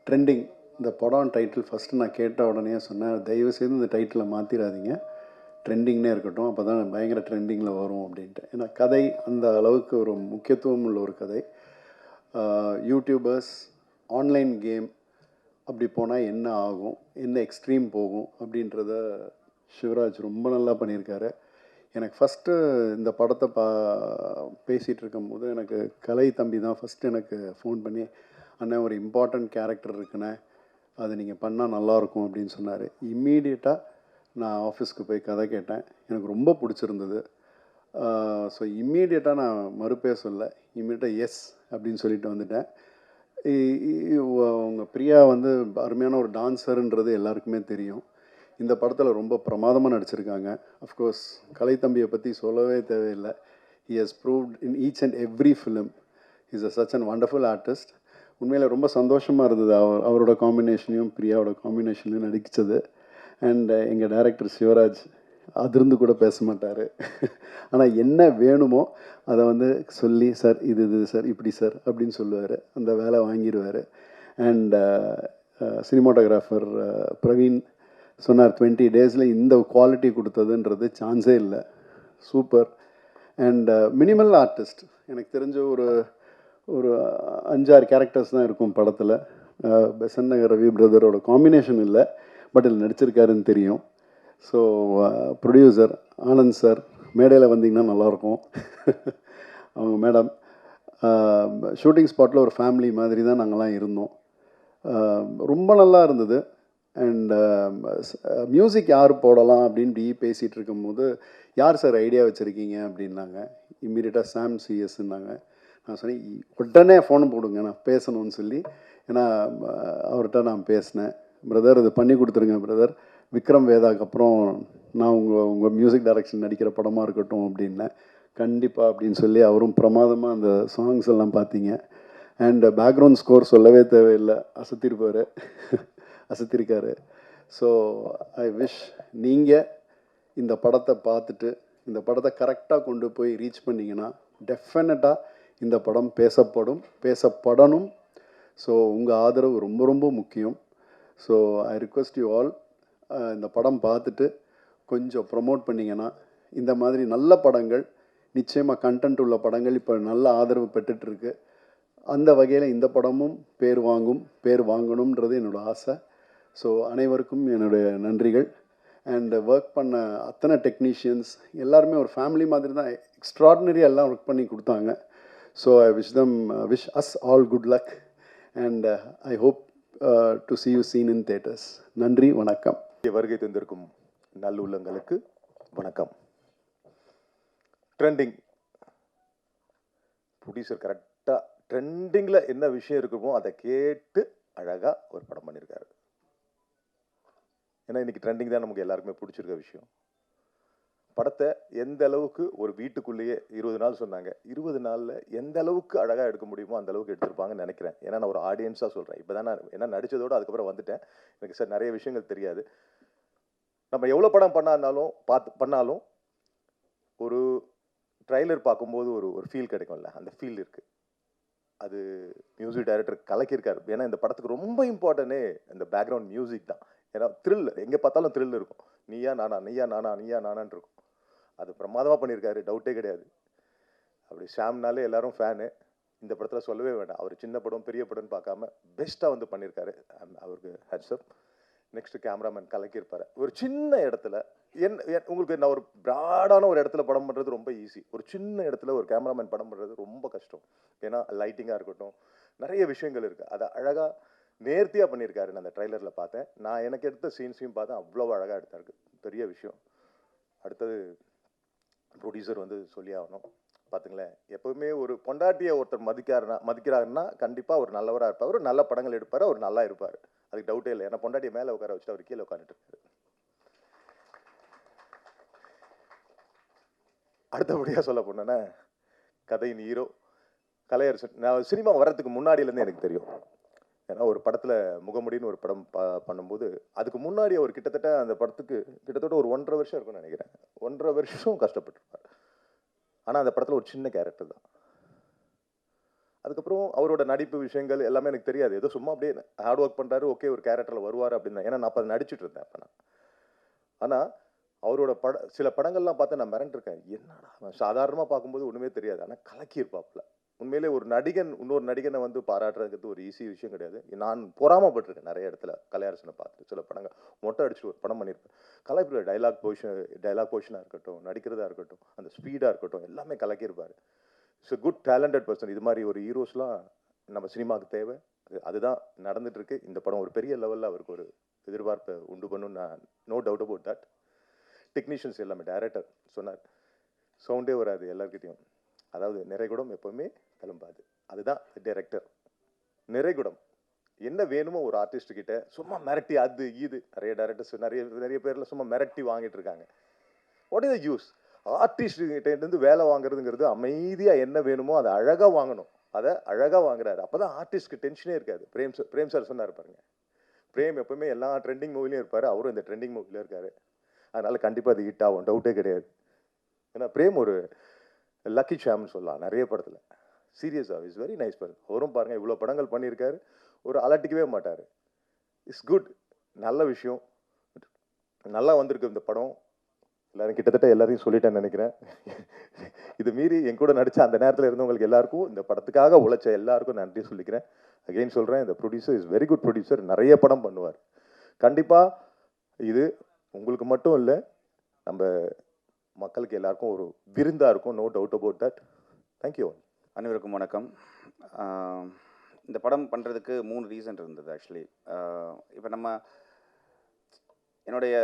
Trending இந்த படம் title first நான் கேட்ட உடனே சொன்னேன், தயவுசெய்து இந்த டைட்டிலை மாற்றிடாதீங்க, ட்ரெண்டிங்னே இருக்கட்டும், அப்போ தான் பயங்கர ட்ரெண்டிங்கில் வரும் அப்படின்ட்டு. ஏன்னா கதை அந்த அளவுக்கு ஒரு முக்கியத்துவம் உள்ள ஒரு கதை. யூடியூபர்ஸ், ஆன்லைன் கேம் அப்படி போனால் என்ன ஆகும், என்ன எக்ஸ்ட்ரீம் போகும் அப்படின்றத சிவராஜ் ரொம்ப நல்லா பண்ணியிருக்காரு. எனக்கு ஃபஸ்ட்டு இந்த படத்தை பேசிகிட்டு இருக்கும்போது எனக்கு கலை தம்பி தான் ஃபஸ்ட்டு எனக்கு ஃபோன் பண்ணி, அண்ணன் ஒரு இம்பார்ட்டண்ட் கேரக்டர் இருக்குண்ணே, அது நீங்கள் பண்ணால் நல்லாயிருக்கும் அப்படின்னு சொன்னார். இம்மீடியட்டாக நான் ஆஃபீஸ்க்கு போய் கதை கேட்டேன். எனக்கு ரொம்ப பிடிச்சிருந்தது. ஸோ இம்மீடியட்டாக நான் மறுப்பே சொல்ல, இம்மீடியட்டாக எஸ் அப்படின்னு சொல்லிட்டு வந்துட்டேன். உங்கள் பிரியா வந்து அருமையான ஒரு டான்ஸருன்றது எல்லாருக்குமே தெரியும். இந்த படத்தில் ரொம்ப பிரமாதமாக நடிச்சிருக்காங்க. அஃப்கோர்ஸ் கலை தம்பியை பற்றி சொல்லவே தேவையில்லை. He has proved in each and every film is such and wonderful artist. உண்மையில் ரொம்ப சந்தோஷமாக இருந்தது அவரோட காம்பினேஷனையும் பிரியாவோட காம்பினேஷனையும் நடிச்சது. அண்ட் எங்கள் டைரக்டர் சிவராஜ் அதிர்ந்து கூட பேச மாட்டார். ஆனால் என்ன வேணுமோ அதை வந்து சொல்லி, சார் இது இது சார் இப்படி சார் அப்படின்னு சொல்லுவார். அந்த வேலை வாங்கிடுவார். அண்ட் சினிமாட்டோகிராஃபர் பிரவீன் சொன்னார், 20 டேஸில் இந்த குவாலிட்டி கொடுத்ததுன்றது சான்ஸே இல்லை. சூப்பர். அண்ட் மினிமல் ஆர்டிஸ்ட் எனக்கு தெரிஞ்ச ஒரு ஒரு 5-6 கேரக்டர்ஸ் தான் இருக்கும் படத்தில். பெசன் நகர் ரவி பிரதரோட காம்பினேஷன் இல்லை, பட் இதில் நடிச்சிருக்காருன்னு தெரியும். ஸோ ப்ரொடியூசர் ஆனந்த் சார் மேடையில் வந்தீங்கன்னா நல்லாயிருக்கும். அவங்க மேடம் ஷூட்டிங் ஸ்பாட்டில் ஒரு ஃபேமிலி மாதிரி தான் நாங்கள்லாம் இருந்தோம். ரொம்ப நல்லா இருந்தது. அண்ட் மியூசிக் யார் போடலாம் அப்படின்னு பேசிகிட்டு இருக்கும்போது, யார் சார் ஐடியா வச்சுருக்கீங்க அப்படின்னாங்க. இம்மீடியட்டாக சாம் சிஎஸ்ன்னாங்க. நான் சொன்னேன், உடனே ஃபோனை போடுங்க, நான் பேசணும்னு சொல்லி. ஏன்னா அவர்கிட்ட நான் பேசினேன், பிரதர் இது பண்ணி கொடுத்துருங்க பிரதர், விக்ரம் வேதாக்கு அப்புறம் நான் உங்கள் மியூசிக் டைரக்ஷன் நடிக்கிற படமாக இருக்கட்டும் அப்படின்னேன். கண்டிப்பாக அப்படின்னு சொல்லி அவரும் பிரமாதமாக அந்த சாங்ஸ் எல்லாம் பார்த்தீங்க. அண்ட் பேக்ரவுண்ட் ஸ்கோர் சொல்லவே தேவையில்லை, அசத்திருக்காரு. ஸோ ஐ விஷ் நீங்கள் இந்த படத்தை பார்த்துட்டு இந்த படத்தை கரெக்டாக கொண்டு போய் ரீச் பண்ணிங்கன்னா டெஃபினட்டாக இந்த படம் பேசப்படணும். ஸோ உங்கள் ஆதரவு ரொம்ப ரொம்ப முக்கியம். So I request you all, இந்த படம் பார்த்துட்டு கொஞ்சம் ப்ரமோட் பண்ணிங்கன்னா, இந்த மாதிரி நல்ல படங்கள், நிச்சயமாக கண்டென்ட் உள்ள படங்கள் இப்போ நல்ல ஆதரவு பெற்றுட்ருக்கு. அந்த வகையில் இந்த படமும் பேர் வாங்கணுன்றது என்னோடய ஆசை. ஸோ அனைவருக்கும் என்னுடைய நன்றிகள். அண்ட் ஒர்க் பண்ண அத்தனை டெக்னீஷியன்ஸ் எல்லாருமே ஒரு ஃபேமிலி மாதிரி தான், எக்ஸ்ட்ராடினரியாக எல்லாம் ஒர்க் பண்ணி கொடுத்தாங்க. So I wish as all good luck and I hope to see you soon in theaters. நன்றி, வணக்கம். வருகை தந்திருக்கும் நல்லுள்ளங்களுக்கு வணக்கம். ட்ரெண்டிங் ப்ரொடியூசர் கரெக்டாக ட்ரெண்டிங்கில் என்ன விஷயம் இருக்குமோ அதை கேட்டு அழகாக ஒரு படம் பண்ணியிருக்காரு. ஏன்னா இன்னைக்கு ட்ரெண்டிங் தான் நமக்கு எல்லாருக்குமே பிடிச்சிருக்க விஷயம். படத்தை எந்த அளவுக்கு ஒரு வீட்டுக்குள்ளேயே 20 நாள் சொன்னாங்க, 20 நாளில் எந்த அளவுக்கு அழகாக எடுக்க முடியுமோ அந்த அளவுக்கு எடுத்திருப்பாங்கன்னு நினைக்கிறேன். ஏன்னா நான் ஒரு ஆடியன்ஸாக சொல்கிறேன். இப்போ தான் நான் என்ன நடித்ததோடு அதுக்கப்புறம் வந்துட்டேன். எனக்கு சார் நிறைய விஷயங்கள் தெரியாது. நம்ம எவ்வளோ படம் பண்ணாலும் ஒரு ட்ரைலர் பார்க்கும்போது ஒரு ஃபீல் கிடைக்கும்ல, அந்த ஃபீல் இருக்குது. அது மியூசிக் டைரக்டர் கலக்கியிருக்காரு. ஏன்னா இந்த படத்துக்கு ரொம்ப இம்பார்ட்டனே இந்த பேக்ரவுண்ட் மியூசிக் தான். ஏன்னா த்ரில், எங்கே பார்த்தாலும் த்ரில் இருக்கும். நீயா நானான்னு இருக்கும். அது பிரமாதமாக பண்ணியிருக்காரு, டவுட்டே கிடையாது. அப்படி ஷாம்னாலே எல்லாரும் ஃபேனு. இந்த படத்தில் சொல்லவே வேண்டாம். அவர் சின்ன படம் பெரிய படம்னு பார்க்காம பெஸ்ட்டாக வந்து பண்ணியிருக்காரு. அவருக்கு ஹேட்ஸ்அப். Next cameraman கலக்கியிருப்பாரு. ஒரு சின்ன இடத்துல உங்களுக்கு நான் ஒரு பிராடான ஒரு இடத்துல படம் பண்ணுறது ரொம்ப ஈஸி. ஒரு சின்ன இடத்துல ஒரு கேமராமேன் படம் பண்ணுறது ரொம்ப கஷ்டம். ஏன்னா லைட்டிங்காக இருக்கட்டும், நிறைய விஷயங்கள் இருக்குது. அதை அழகாக நேர்த்தியாக பண்ணியிருக்காரு. நான் அந்த ட்ரைலரில் பார்த்தேன். நான் எனக்கு எடுத்த சீன்ஸையும் பார்த்தேன், அவ்வளோ அழகாக எடுத்தாருக்கு. பெரிய விஷயம். அடுத்தது ப்ரொடியூசர் வந்து சொல்லி ஆகணும். பார்த்துங்களேன், எப்போவுமே ஒரு பொண்டாட்டியை ஒருத்தர் மதிக்கிறாருன்னா கண்டிப்பாக ஒரு நல்லவராக இருப்பார், ஒரு நல்ல படங்கள் எடுப்பார், அவர் நல்லா இருப்பார். அதுக்கு டவுட்டே இல்லை. ஏன்னா பொண்டாட்டியை மேலே உட்கார வச்சுட்டு அவர் கீழே உட்காந்துட்டு இருக்காரு. அடுத்தபடியாக சொல்ல போனேன்னா, கதையின் ஹீரோ கலையரசன். நான் சினிமா வர்றதுக்கு முன்னாடியிலேருந்து எனக்கு தெரியும். ஏன்னா ஒரு படத்தில் முகமுடின்னு ஒரு படம் பண்ணும்போது அதுக்கு முன்னாடி அவர் கிட்டத்தட்ட அந்த படத்துக்கு கிட்டத்தட்ட ஒரு 1.5 வருஷம் இருக்கும்னு நினைக்கிறேன். 1.5 வருஷம் கஷ்டப்பட்டுருப்பார். ஆனால் அந்த படத்தில் ஒரு சின்ன கேரக்டர் தான். அதுக்கப்புறம் அவரோட நடிப்பு விஷயங்கள் எல்லாமே எனக்கு தெரியாது. ஏதோ சும்மா அப்படியே ஹார்ட் ஒர்க் பண்ணுறாரு, ஓகே ஒரு கேரக்டரில் வருவார் அப்படின்னு. ஏன்னா நான் அப்போ நடிச்சிட்டு இருந்தேன் அப்போ நான். ஆனால் அவரோட சில படங்கள்லாம் பார்த்து நான் மிரண்டிருக்கேன். என்னடா அவன் சாதாரணமாக பார்க்கும்போது ஒன்றுமே தெரியாது, ஆனால் கலக்கியிருப்பாப்புல. உண்மையிலே ஒரு நடிகன் இன்னொரு நடிகனை வந்து பாராட்டுறதுக்கு ஒரு ஈஸி விஷயம் கிடையாது. நான் பொறாமப்பட்டிருக்கேன் நிறைய இடத்துல கலையரசனை பார்த்து. சில படங்கள் மொட்டை அடிச்சுட்டு ஒரு படம் பண்ணியிருப்பேன். கலைப்பில் டைலாக் பொசிஷனாக இருக்கட்டும், நடிக்கிறதா இருக்கட்டும், அந்த ஸ்பீடாக இருக்கட்டும், எல்லாமே கலக்கியிருப்பார். It's a good talented person. இது மாதிரி ஒரு ஹீரோஸ்லாம் நம்ம சினிமாவுக்கு தேவை. அதுதான் நடந்துட்டு இருக்கு. இந்த படம் ஒரு பெரிய லெவலில் அவருக்கு ஒரு எதிர்பார்ப்பை உண்டு பண்ணும். நான் no doubt about that. Technicians எல்லாமே, டைரக்டர் சொன்னார், சவுண்டே வராது எல்லாருக்கிட்டையும். அதாவது நிறைகுடம் எப்பவுமே கிளம்பாது. அதுதான் டைரக்டர். நிறைகுடம் என்ன வேணுமோ ஒரு ஆர்டிஸ்ட் கிட்ட சும்மா மிரட்டி அது இது. நிறைய டைரக்டர்ஸ் நிறைய பேர்ல சும்மா மிரட்டி வாங்கிட்டு இருக்காங்க. What is the use? Artist கிட்ட இருந்து வேலை வாங்குறதுங்கிறது அமைதியா என்ன வேணுமோ அதை அழகா வாங்கணும். அதை அழகா வாங்குறாரு. அப்பதான் ஆர்டிஸ்ட்க்கு டென்ஷனே இருக்காது. பிரேம் சார் சொன்னார் பாருங்க. பிரேம் எப்பவுமே எல்லா ட்ரெண்டிங் மூவிலையும் இருப்பாரு. அவரும் இந்த ட்ரெண்டிங் மூவில இருக்காரு. அதனால கண்டிப்பா அது ஹிட் ஆகும், டவுட்டே கிடையாது. ஏன்னா பிரேம் ஒரு லக்கி சாம்னு சொல்லலாம் நிறைய படத்துல. சீரியஸா இஸ் வெரி நைஸ் பர்சன். அவரும் பாருங்க இவ்வளவு படங்கள் பண்ணியிருக்காரு. ஒரு அலட்டிக்கவே மாட்டாரு. It's good. நல்ல விஷயம். நல்லா வந்திருக்கு இந்த படம். எல்லாரும் கிட்டத்தட்ட எல்லாரையும் சொல்லிட்டேன்னு நினைக்கிறேன். இது மீறி என் கூட நடிச்ச அந்த நேரத்தில் இருந்தவங்களுக்கு எல்லாருக்கும், இந்த படத்துக்காக உழைச்ச எல்லாருக்கும் நன்றி சொல்லிக்கிறேன். அகெயின் சொல்றேன், இந்த producer is very good producer. நிறைய படம் பண்ணுவார். கண்டிப்பா இது உங்களுக்கு மட்டும் இல்லை, நம்ம மக்களுக்கு எல்லாருக்கும் ஒரு விருந்தா இருக்கும். No doubt about that. Thank you. அனைவருக்கும் வணக்கம். இந்த படம் பண்ணுறதுக்கு 3 ரீசன் இருந்தது ஆக்சுவலி. இப்போ என்னுடைய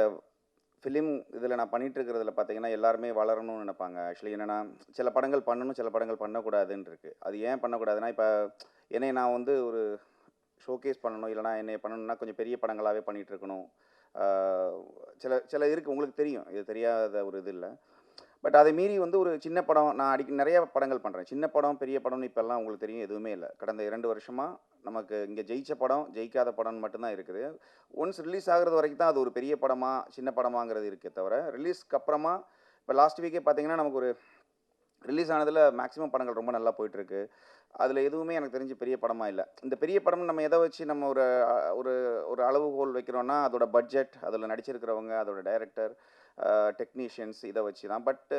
ஃபிலிம் இதில் நான் பண்ணிகிட்டு இருக்கிறதுல பார்த்தீங்கன்னா எல்லாருமே வளரணும்னு நினைப்பாங்க. ஆக்சுவலி என்னென்னா, சில படங்கள் பண்ணணும், சில படங்கள் பண்ணக்கூடாதுன்னு இருக்குது. அது ஏன் பண்ணக்கூடாதுன்னா, இப்போ என்னை நான் வந்து ஒரு ஷோகேஸ் பண்ணணும், இல்லைனா என்னை பண்ணணும்னா கொஞ்சம் பெரிய படங்களாகவே பண்ணிகிட்டு இருக்கணும். சில இருக்குது, உங்களுக்கு தெரியும், இது தெரியாத ஒரு இது இல்லை. பட் அதை மீறி வந்து ஒரு சின்ன படம், நான் நிறைய படங்கள் பண்ணுறேன். சின்ன படம் பெரிய படம்னு இப்போல்லாம் உங்களுக்கு தெரியும் எதுவுமே இல்லை. கடந்த 2 வருஷமாக நமக்கு இங்கே ஜெயிச்ச படம், ஜெயிக்காத படம்னு மட்டும்தான் இருக்குது. ஒன்ஸ் ரிலீஸ் ஆகிறது வரைக்கும் தான் அது ஒரு பெரிய படமா சின்ன படமாங்கிறது இருக்கே தவிர, ரிலீஸ்க்கு அப்புறமா இப்போ லாஸ்ட் வீக்கே பார்த்தீங்கன்னா நமக்கு ஒரு ரிலீஸ் ஆனதில் மேக்ஸிமம் படங்கள் ரொம்ப நல்லா போயிட்டுருக்கு. அதில் எதுவுமே எனக்கு தெரிஞ்சு பெரிய படமாக இல்லை. இந்த பெரிய படம் நம்ம எதை வச்சு நம்ம ஒரு ஒரு ஒரு அளவுகோல் வைக்கிறோன்னா, அதோட பட்ஜெட், அதில் நடிச்சிருக்கிறவங்க, அதோட டைரக்டர், டெக்னீஷியன்ஸ், இதை வச்சு தான். பட்டு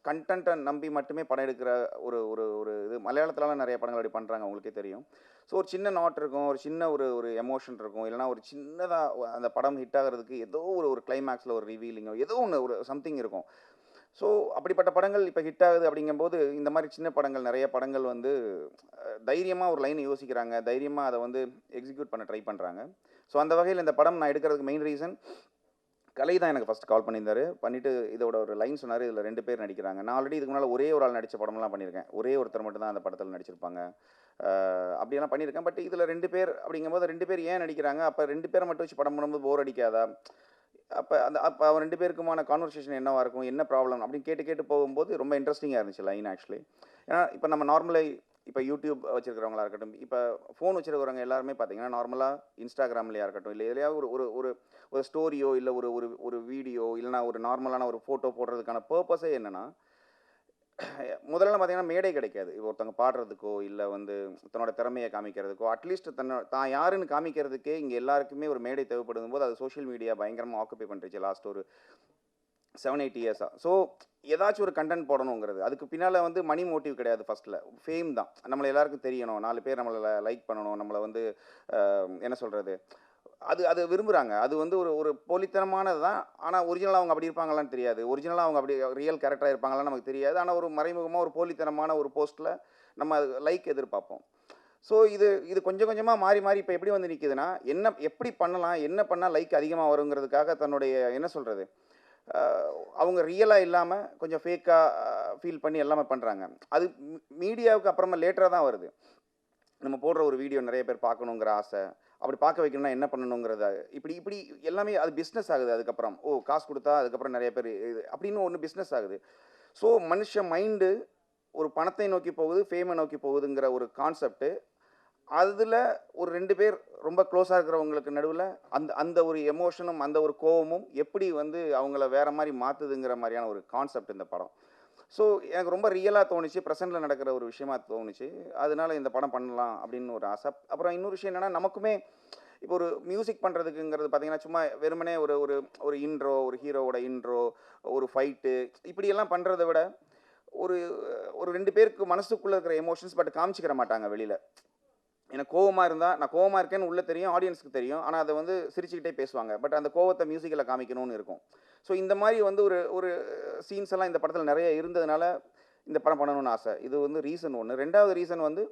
கண்டென்ட்டை நம்பி மட்டுமே படம் எடுக்கிற ஒரு ஒரு ஒரு இது மலையாளத்துலலாம் நிறைய படங்கள் அப்படி பண்ணுறாங்க, உங்களுக்கே தெரியும். ஸோ ஒரு சின்ன நாட் இருக்கும், ஒரு சின்ன ஒரு எமோஷன் இருக்கும், இல்லைனா ஒரு சின்னதாக அந்த படம் ஹிட் ஆகிறதுக்கு ஏதோ ஒரு கிளைமேக்ஸில் ஒரு ரிவீலிங்கோ ஏதோ ஒன்று ஒரு சம்திங் இருக்கும். ஸோ அப்படிப்பட்ட படங்கள் இப்போ ஹிட் ஆகுது. அப்படிங்கும்போது இந்த மாதிரி சின்ன படங்கள், நிறைய படங்கள் வந்து தைரியமாக ஒரு லைனை யோசிக்கிறாங்க, தைரியமாக அதை வந்து எக்ஸிக்யூட் பண்ண ட்ரை பண்ணுறாங்க. ஸோ அந்த வகையில் இந்த படம் நான் எடுக்கிறதுக்கு மெயின் ரீசன், கலை தான் எனக்கு ஃபஸ்ட் கால் பண்ணியிருந்தாரு. பண்ணிவிட்டு இதோட ஒரு லைன் சொன்னார், இதில் 2 பேர் நடிக்கிறாங்க. நான் ஆல்ரெடி இதுக்கு முன்னால் ஒரே ஒரு ஆள் நடித்த படம்லாம் பண்ணியிருக்கேன். ஒரே ஒருத்தர் மட்டும் தான் அந்த படத்தில் நடிச்சிருப்பாங்க. அப்படியெல்லாம் பண்ணியிருக்கேன். பட் இதில் 2 பேர் அப்படிங்கும்போது 2 பேர் ஏன் நடிக்கிறாங்க? அப்போ 2 பேரை மட்டும் வச்சு படம் பண்ணும்போது போர் அடிக்காதா? அப்போ அவன் 2 பேருக்குமான கான்வர்சேஷன் என்னவாக இருக்கும், என்ன ப்ராப்ளம் அப்படின்னு கேட்டு போகும்போது ரொம்ப இன்ட்ரெஸ்டிங்காக இருந்துச்சு லைன் ஆக்சுவலி. ஏன்னா இப்போ நம்ம நார்மலாக இப்போ யூடியூப் வச்சுருக்கிறவங்களா இருக்கட்டும், இப்போ ஃபோன் வச்சுருக்கிறவங்க எல்லாருமே பார்த்தீங்கன்னா நார்மலாக இன்ஸ்டாகிராம்லையாக இருக்கட்டும், இல்லை எதுலையாவது ஒரு ஒரு ஒரு ஒரு ஸ்டோரியோ இல்லை ஒரு ஒரு ஒரு வீடியோ இல்லைனா ஒரு நார்மலான ஒரு ஃபோட்டோ போடுறதுக்கான பர்பஸே என்னென்னா, முதல்ல பார்த்தீங்கன்னா மேடை கிடைக்காது. ஒருத்தவங்க பாடுறதுக்கோ இல்லை வந்து தன்னோட திறமையை காமிக்கிறதுக்கோ, அட்லீஸ்ட் தான் யாருன்னு காமிக்கிறதுக்கே இங்கே எல்லாருக்குமே ஒரு மேடை தேவைப்படும் போது அது சோஷியல் மீடியா பயங்கரமாக ஆக்குபை பண்ணிருச்சு லாஸ்ட் ஒரு 7-8 இயர்ஸாக. ஸோ ஏதாச்சும் ஒரு கண்டென்ட் போடணுங்கிறது, அதுக்கு பின்னால் வந்து மணி மோட்டிவ் கிடையாது. ஃபஸ்ட்டில் ஃபேம் தான். நம்மளை எல்லாருக்கும் தெரியணும், 4 பேர் நம்மளை லைக் பண்ணணும், நம்மளை வந்து என்ன சொல்கிறது, அது விரும்புகிறாங்க. அது வந்து ஒரு போலித்தனமானது தான். ஆனால் ஒரிஜினலாக அவங்க அப்படி இருப்பாங்களான்னு தெரியாது. ஒரிஜினலாக அவங்க அப்படி ரியல் கேரக்டராக இருப்பாங்களான்னு நமக்கு தெரியாது. ஆனால் ஒரு மறைமுகமாக ஒரு போலித்தனமான ஒரு போஸ்ட்டில் நம்ம லைக் எதிர்பார்ப்போம். ஸோ இது கொஞ்சம் கொஞ்சமாக மாறி இப்போ எப்படி வந்து நிற்கிதுன்னா, எப்படி பண்ணலாம், என்ன பண்ணால் லைக் அதிகமாக வருங்கிறதுக்காக தன்னுடைய என்ன சொல்கிறது, அவங்க ரியலாக இல்லாமல் கொஞ்சம் ஃபேக்காக ஃபீல் பண்ணி எல்லாமே பண்ணுறாங்க. அது மீடியாவுக்கு அப்புறமா லேட்டராக தான் வருது. நம்ம போடுற ஒரு வீடியோ நிறைய பேர் பார்க்கணுங்கிற ஆசை, அப்படி பார்க்க வைக்கணும்னா என்ன பண்ணணுங்கிறத இப்படி எல்லாமே அது பிஸ்னஸ் ஆகுது. அதுக்கப்புறம் காசு கொடுத்தா அதுக்கப்புறம் நிறைய பேர் இது அப்படின்னு ஒன்று பிஸ்னஸ் ஆகுது. ஸோ மனுஷ மைண்டு ஒரு பணத்தை நோக்கி போகுது, ஃபேமை நோக்கி போகுதுங்கிற ஒரு கான்செப்ட்டு. அதில் ஒரு 2 பேர் ரொம்ப க்ளோஸாக இருக்கிறவங்களுக்கு நடுவில் அந்த ஒரு எமோஷனும் அந்த ஒரு கோவமும் எப்படி வந்து அவங்கள வேறு மாதிரி மாற்றுதுங்கிற மாதிரியான ஒரு கான்செப்ட் இந்த படம். ஸோ எனக்கு ரொம்ப ரியலாக தோணுச்சு, ப்ரெசென்ட்டில் நடக்கிற ஒரு விஷயமா தோணுச்சு. அதனால இந்த படம் பண்ணலாம் அப்படின்னு ஒரு ஆசை. அப்புறம் இன்னொரு விஷயம் என்னென்னா, நமக்குமே இப்போ ஒரு மியூசிக் பண்ணுறதுக்குங்கிறது பார்த்தீங்கன்னா, சும்மா வெறுமனே ஒரு ஒரு ஒரு இன்ட்ரோ, ஒரு ஹீரோவோட இன்ட்ரோ, ஒரு ஃபைட்டு இப்படியெல்லாம் பண்ணுறத விட, ஒரு ஒரு 2 பேருக்கு மனசுக்குள்ளே இருக்கிற எமோஷன்ஸ் பட் காமிச்சிக்கிற மாட்டாங்க வெளியில். எனக்கு கோவமா இருந்தா, நான் கோவமா இருக்கேன்னு உள்ள தெரியும், ஆடியன்ஸ்க்கு தெரியும். ஆனா அத வந்து சிரிச்சுக்கிட்டே பேசுவாங்க. பட் அந்த கோவத்த மியூசிக்ல காமிக்கணும்னு இருக்கும். ஸோ இந்த மாரி வந்து ஒரு ஒரு சீன்ஸ் எல்லாம் இந்த படத்துல நெறைய இருந்ததுனால, இந்த படம் பண்ணணும்னு ஆசை. இது வந்து ரீசன் 1. 2வது ரீசன் வந்து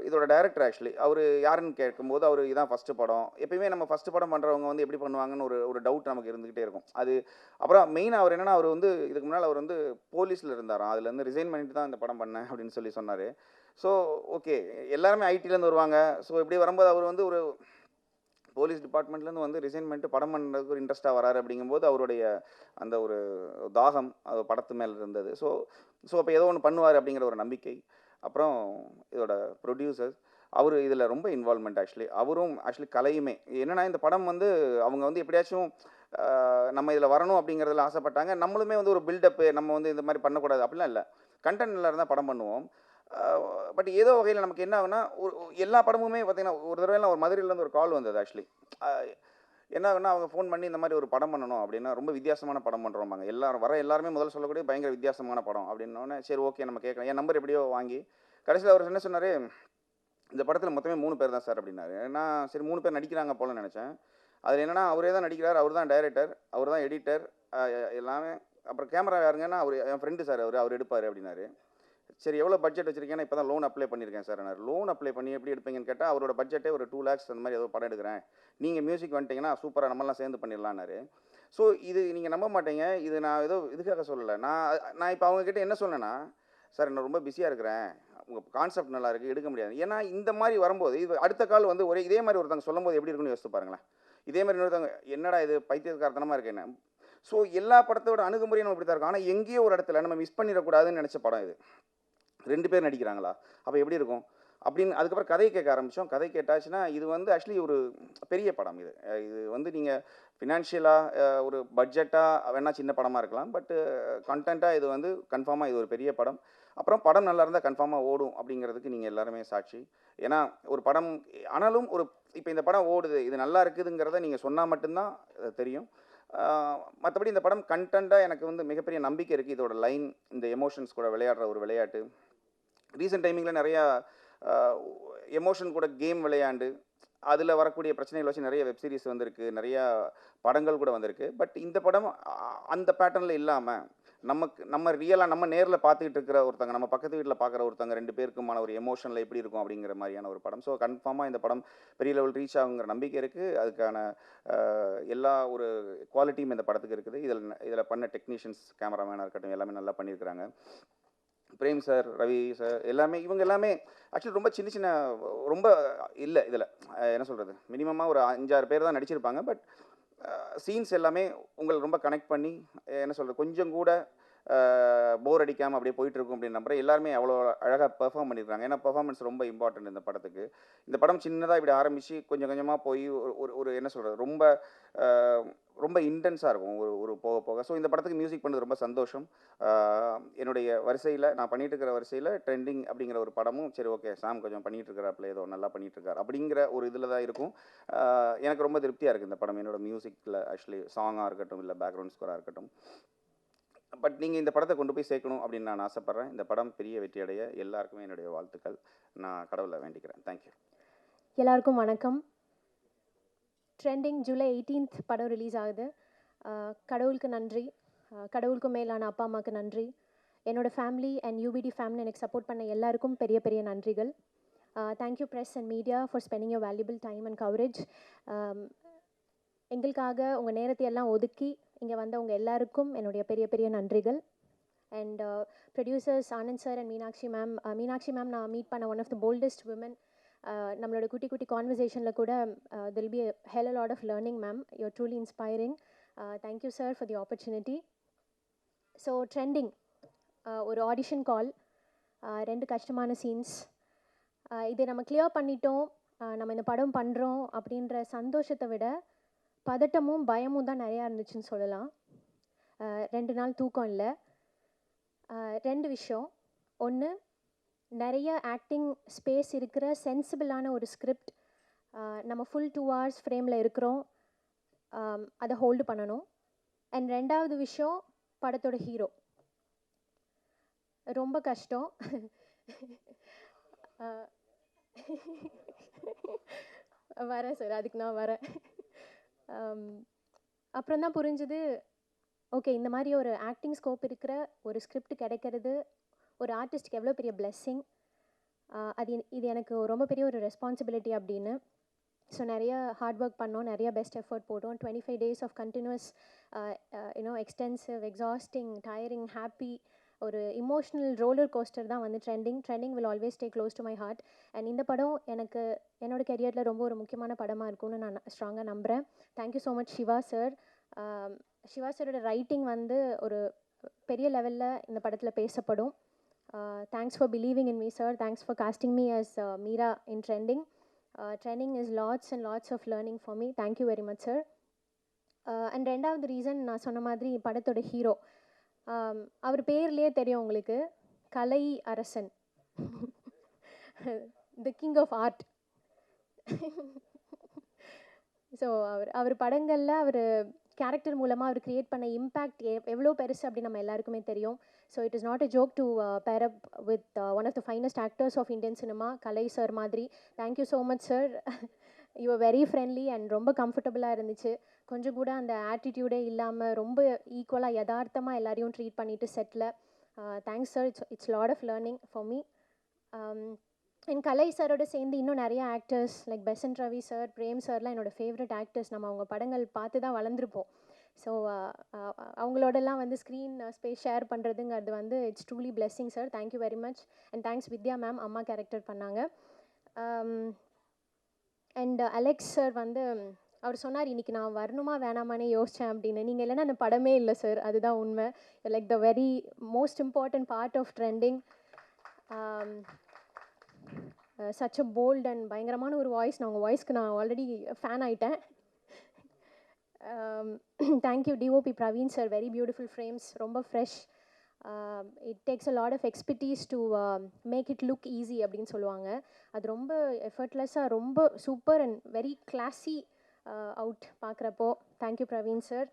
இதோட டைரக்டர் ஆக்சுவலி. அவரு யாருன்னு கேட்கும்போது, அவரு இதான் ஃபர்ஸ்ட் படம். எப்பயுமே நம்ம ஃபர்ஸ்ட் படம் பண்றவங்க வந்து எப்படி பண்ணுவாங்கன்னு ஒரு ஒரு டவுட் நமக்கு இருந்துகிட்டே இருக்கும். அது அப்புறம் மெயினா அவர் என்னன்னா, அவர் வந்து இதுக்கு முன்னால அவர் வந்து போலீஸ்ல இருந்தாராம். அதுலேருந்து ரிசைன் பண்ணிட்டு தான் இந்த படம் பண்ணேன் அப்படின்னு சொல்லி சொன்னாரு. So okay. எல்லாருமே ஐடிலேருந்து வருவாங்க. ஸோ இப்படி வரும்போது அவர் வந்து ஒரு போலீஸ் டிபார்ட்மெண்ட்லேருந்து வந்து ரிசைன் பண்ணிட்டு படம் பண்ணுறதுக்கு ஒரு இன்ட்ரெஸ்ட்டாக வராரு அப்படிங்கும்போது அவருடைய அந்த ஒரு தாகம் அது படத்து மேலே இருந்தது. ஸோ ஸோ அப்போ ஏதோ ஒன்று பண்ணுவார் அப்படிங்கிற ஒரு நம்பிக்கை. அப்புறம் இதோட ப்ரொடியூசர் அவர் இதில் ரொம்ப இன்வால்மெண்ட் ஆக்சுவலி. அவரும் ஆக்சுவலி கலையுமே என்னென்னா இந்த படம் வந்து அவங்க வந்து எப்படியாச்சும் நம்ம இதில் வரணும் அப்படிங்கிறதுல ஆசைப்பட்டாங்க. நம்மளுமே வந்து ஒரு பில்டப்பு நம்ம வந்து இந்த மாதிரி பண்ணக்கூடாது அப்படிலாம் இல்லை. கண்டென்ட் நல்லா இருந்தால் படம் பண்ணுவோம். பட் ஏதோ வகையில் நமக்கு என்ன ஆகுனா, ஒரு எல்லா படமுமே பார்த்தீங்கன்னா, ஒரு தடவைலாம் ஒரு மதுரையிலேருந்து ஒரு கால் வந்தது ஆக்சுவலி. என்ன ஆகுனா, அவங்க ஃபோன் பண்ணி இந்த மாதிரி ஒரு படம் பண்ணணும் அப்படின்னா, ரொம்ப வித்தியாசமான படம் பண்ணுறோம்பாங்க. எல்லாரும் வர எல்லாருமே முதல்ல சொல்லக்கூடிய பயங்கர வித்தியாசமான படம் அப்படின்னோடனே, சரி ஓகே நம்ம கேட்கலாம். என் நம்பர் எப்படியோ வாங்கி, கடைசியில் அவர் என்ன சொன்னார், இந்த படத்தில் மொத்தமே 3 பேர் தான் சார் அப்படின்னாரு. நான் சரி 3 பேர் நடிக்கிறாங்க போலன்னு நினச்சேன். அதில் என்னென்னா, அவரே தான் நடிக்கிறார், அவர் தான் டைரக்டர், அவர் தான் எடிட்டர், எல்லாமே. அப்புறம் கேமரா யாருங்கன்னா, அவர் என் ஃப்ரெண்டு சார் அவர் எடுப்பார் அப்படின்னாரு. சரி எவ்வளோ பட்ஜெட் வச்சிருக்கேன்னா, இப்போ தான் லோன் அப்ளை பண்ணியிருக்கேன் சார். லோன் அப்ளை பண்ணி எப்படி எடுப்பீங்கன்னு கேட்டால், அவரோட பட்ஜெட்டே ஒரு 2 lakhs அந்த மாதிரி ஏதோ படம் எடுக்கிறேன். நீங்கள் மியூசிக் வந்துட்டீங்கன்னா சூப்பராக நம்மலாம் சேர்ந்து பண்ணிடலான்னாரு. ஸோ இது நீங்கள் நம்ப மாட்டீங்க. இது நான் ஏதோ இதுக்காக சொல்லலை. நான் இப்போ அவங்கக்கிட்ட என்ன சொன்னேன்னா, சார் நான் ரொம்ப பிஸியாக இருக்கிறேன். உங்கள் கான்செப்ட் நல்லா இருக்குது, எடுக்க முடியாது. ஏன்னா இந்த மாதிரி வரும்போது இது அடுத்த கால் வந்து ஒரே இதே மாதிரி ஒருத்தவங்க சொல்லும்போது எப்படி இருக்குன்னு யோசித்து பாருங்களேன். இதே மாதிரி இன்னொருத்தவங்க என்னடா இது பைத்தியக்காரத்தனமாக இருக்கு என்ன. ஸோ எல்லா படத்தோட அணுகுமுறையும் நம்ம இப்படி தான் இருக்கும். ஆனால் எங்கேயோ ஒரு இடத்துல நம்ம மிஸ் பண்ணிடக்கூடாதுன்னு நினச்ச படம் இது. 2 பேர் நடிக்கிறாங்களா? அப்போ எப்படி இருக்கும்? அப்படின்னு அதுக்கப்புறம் கதை கேட்க ஆரம்பித்தோம். கதை கேட்டாச்சுன்னா, இது வந்து ஆக்சுவலி ஒரு பெரிய படம் இது. இது வந்து நீங்கள் ஃபினான்ஷியலாக ஒரு பட்ஜெட்டாக வேணால் சின்ன படமாக இருக்கலாம். பட் கண்டென்ட்டாக இது வந்து கன்ஃபார்மாக இது ஒரு பெரிய படம். அப்புறம் படம் நல்லா இருந்தால் கன்ஃபார்மாக ஓடும் அப்படிங்கிறதுக்கு நீங்கள் எல்லாருமே சாட்சி. ஏன்னா ஒரு படம் ஆனாலும் ஒரு இப்போ இந்த படம் ஓடுது, இது நல்லா இருக்குதுங்கிறத நீங்கள் சொன்னால் மட்டும்தான் தெரியும். மற்றபடி இந்த படம் கண்டென்ட்டாக எனக்கு வந்து மிகப்பெரிய நம்பிக்கை இருக்குது. இதோட லைன், இந்த எமோஷன்ஸ் கூட விளையாடுற ஒரு விளையாட்டு. ரீசெண்ட் டைமிங்கில் நிறையா எமோஷன் கூட கேம் விளையாண்டு அதில் வரக்கூடிய பிரச்சனைகள் வச்சு நிறைய வெப் சீரிஸ் வந்திருக்கு, நிறையா படங்கள் கூட வந்திருக்கு. பட் இந்த படம் அந்த பேட்டர்னில் இல்லாமல் நம்ம ரியலாக நம்ம நேரில் பார்த்துக்கிட்டு இருக்கிற ஒருத்தங்க, நம்ம பக்கத்து வீட்டில் பார்க்குற ஒருத்தங்க 2 பேருக்குமான ஒரு எமோஷனில் எப்படி இருக்கும் அப்படிங்கிற மாதிரியான ஒரு படம். ஸோ கன்ஃபார்மாக இந்த படம் பெரிய லெவல் ரீச் ஆகுங்கிற நம்பிக்கை இருக்குது. அதுக்கான எல்லா ஒரு குவாலிட்டியும் இந்த படத்துக்கு இருக்குது. இதில் பண்ண டெக்னீஷியன்ஸ், கேமராமேனாக இருக்கட்டும், எல்லாமே நல்லா பண்ணியிருக்கிறாங்க. பிரேம் சார், ரவி சார் எல்லாமே இவங்க எல்லாமே ஆக்சுவலி ரொம்ப சின்ன சின்ன ரொம்ப இல்லை இதில் என்ன சொல்கிறது, மினிமமாக ஒரு 5-6 பேர் தான் நடிச்சிருப்பாங்க. பட் சீன்ஸ் எல்லாமே உங்களை ரொம்ப கனெக்ட் பண்ணி என்ன சொல்கிறது, கொஞ்சம் கூட போர் அடிக்காமல் அப்படியே போயிட்டுருக்கும் அப்படின்னு நம்புறேன். எல்லாருமே அவ்வளோ அழகாக பெர்ஃபார்ம் பண்ணியிருக்காங்க. ஏன்னா பெர்ஃபார்மன்ஸ் ரொம்ப இம்பார்ட்டன்ட் இந்த படத்துக்கு. இந்த படம் சின்னதாக இப்படி ஆரம்பித்து கொஞ்சம் கொஞ்சமாக போய் ஒரு ஒரு என்ன சொல்கிறது, ரொம்ப ரொம்ப இன்டென்ஸாக இருக்கும் ஒரு ஒரு போக போக. ஸோ இந்த படத்துக்கு மியூசிக் பண்ணது ரொம்ப சந்தோஷம். என்னுடைய வரிசையில் நான் பண்ணிகிட்டு இருக்கிற வரிசையில் ட்ரெண்டிங் அப்படிங்கிற ஒரு படமும் சரி ஓகே சாம் கொஞ்சம் பண்ணிகிட்டு இருக்கிறாப்புல, ஏதோ நல்லா பண்ணிகிட்ருக்கார் அப்படிங்கிற ஒரு இதில் தான் இருக்கும். எனக்கு ரொம்ப திருப்தியாக இருக்குது இந்த படம். என்னோடய மியூசிக்கில் ஆக்சுவலி சாங்காக இருக்கட்டும், இல்லை பேக்ரவுண்ட் ஸ்கோராக இருக்கட்டும். பட் நீங்கள் இந்த படத்தை கொண்டு போய் சேர்க்கணும் அப்படின்னு நான் ஆசைப்பட்றேன். இந்த படம் பெரிய வெற்றி அடைய எல்லாருக்குமே என்னுடைய வாழ்த்துக்கள். நான் கடவுளை வேண்டிக்கிறேன். தேங்க்யூ. எல்லாருக்கும் வணக்கம். ட்ரெண்டிங் ஜூலை 18th படம் ரிலீஸ் ஆகுது. கடவுளுக்கு நன்றி, கடவுளுக்கு மேலான அப்பா அம்மாவுக்கு நன்றி, என்னோடய ஃபேமிலி அண்ட் யூபிடி ஃபேமிலி எனக்கு சப்போர்ட் பண்ண எல்லாருக்கும் பெரிய பெரிய நன்றிகள். Thank you press and media for spending your valuable time and coverage. எங்களுக்காக உங்கள் நேரத்தை எல்லாம் ஒதுக்கி இங்கே வந்தவங்க எல்லாருக்கும் என்னுடைய பெரிய பெரிய நன்றிகள். And producers Anand sir and Meenakshi ma'am நான் மீட் பண்ண one of the boldest women. நம்மளோட குட்டி குட்டி கான்வர்சேஷனில் கூட தில் பி ஹெல் a lot of learning ma'am. You're truly inspiring. Thank you sir for the opportunity. So Trending ஒரு ஆடிஷன் கால், 2 கஷ்டமான சீன்ஸ். இதை நம்ம கிளியர் பண்ணிட்டோம், நம்ம இந்த படம் பண்ணுறோம் அப்படின்ற சந்தோஷத்தை விட பதட்டமும் பயமும் தான் நிறையா இருந்துச்சுன்னு சொல்லலாம். 2 நாள் தூக்கம் இல்லை. 2 விஷயம். ஒன்று, நிறைய ஆக்டிங் ஸ்பேஸ் இருக்கிற சென்சிபிளான ஒரு ஸ்கிரிப்ட். நம்ம ஃபுல் 2 hours ஃப்ரேமில் இருக்கிறோம், அதை ஹோல்டு பண்ணணும். அண்ட் 2வது விஷயம், படத்தோட ஹீரோ ரொம்ப கஷ்டம். வரேன் சார், அதுக்கு நான் வரேன். அப்புறம் தான் புரிஞ்சுது, ஓகே இந்த மாதிரி ஒரு ஆக்டிங் ஸ்கோப் இருக்கிற ஒரு ஸ்கிரிப்ட் கிடைக்கிறது ஒரு ஆர்டிஸ்ட்க்கு எவ்வளோ பெரிய பிளெஸ்ஸிங். இது எனக்கு ரொம்ப பெரிய ஒரு ரெஸ்பான்சிபிலிட்டி அப்படின்னு. ஸோ நிறைய ஹார்ட் ஒர்க் பண்ணோம், நிறைய பெஸ்ட் எஃபர்ட் போட்டோம். 25 days of continuous extensive, exhausting, tiring, happy, ஒரு இமோஷ்னல் ரோலர் கோஸ்டர் தான் வந்து Trending will always stay close to my heart. And இந்த படம் எனக்கு என்னோட கெரியரில் ரொம்ப ஒரு முக்கியமான படமாக இருக்கும்னு நான் ஸ்ட்ராங்காக நம்புகிறேன். Thank you so much Shiva sir. Shiva சாரோட ரைட்டிங் வந்து ஒரு பெரிய லெவலில் இந்த படத்தில் பேசப்படும். Thanks for believing in me sir. Thanks for casting me as Meera in Trending. Trending is lots and lots of learning for me. Thank you very much sir. And 2வது reason, நான் சொன்ன மாதிரி படத்தோட ஹீரோ, அவர் பேர்லேயே தெரியும் உங்களுக்கு, Kalai Arasan, the king of art. So அவர் படங்களில் அவர் கேரக்டர் மூலமாக அவர் க்ரியேட் பண்ண இம்பேக்ட் எவ்வளோ பெருசு அப்படின்னு நம்ம எல்லாருக்குமே தெரியும். So it is not a joke to pair up with one of the finest actors of Indian cinema, Kalai sir மாதிரி. Thank you so much sir. You are very friendly and ரொம்ப கம்ஃபர்டபுளாக இருந்துச்சு. கொஞ்சம் கூட அந்த ஆட்டிடியூடே இல்லாமல் ரொம்ப ஈக்குவலாக யதார்த்தமாக எல்லாரையும் ட்ரீட் பண்ணிவிட்டு செட்டில். Thanks sir. It's lot of learning for me. என் கலை சாரோட சேர்ந்து இன்னும் நிறைய actors like Besant Ravi sir, Prem சார்லாம் என்னோடய ஃபேவரட் ஆக்டர்ஸ். நம்ம அவங்க படங்கள் பார்த்து தான் வளர்ந்துருப்போம். ஸோ அவங்களோடலாம் வந்து ஸ்க்ரீன் ஸ்பேஸ் ஷேர் பண்ணுறதுங்கிறது வந்து it's truly blessing sir. Thank you very much. And thanks Vidya ma'am, அம்மா கேரக்டர் பண்ணாங்க. அண்ட் அலெக்ஸ் சார் வந்து அவர் சொன்னார், இன்றைக்கி நான் வரணுமா வேணாமானே யோசித்தேன் அப்படின்னு. நீங்கள் இல்லைன்னா அந்த படமே இல்லை சார், அதுதான் உண்மை. Like the very most important part of Trending. Such a bold and பயங்கரமான ஒரு வாய்ஸ். நான் உங்கள் வாய்ஸ்க்கு நான் ஆல்ரெடி ஃபேன் ஆகிட்டேன். Thank you DOP Praveen sir. Very beautiful frames, ரொம்ப fresh. It takes a lot of expertise to make it look easy அப்படின்னு சொல்லுவாங்க. அது ரொம்ப எஃபர்ட்லெஸ்ஸாக ரொம்ப super and very classy out பார்க்குறப்போ. Thank you Praveen sir.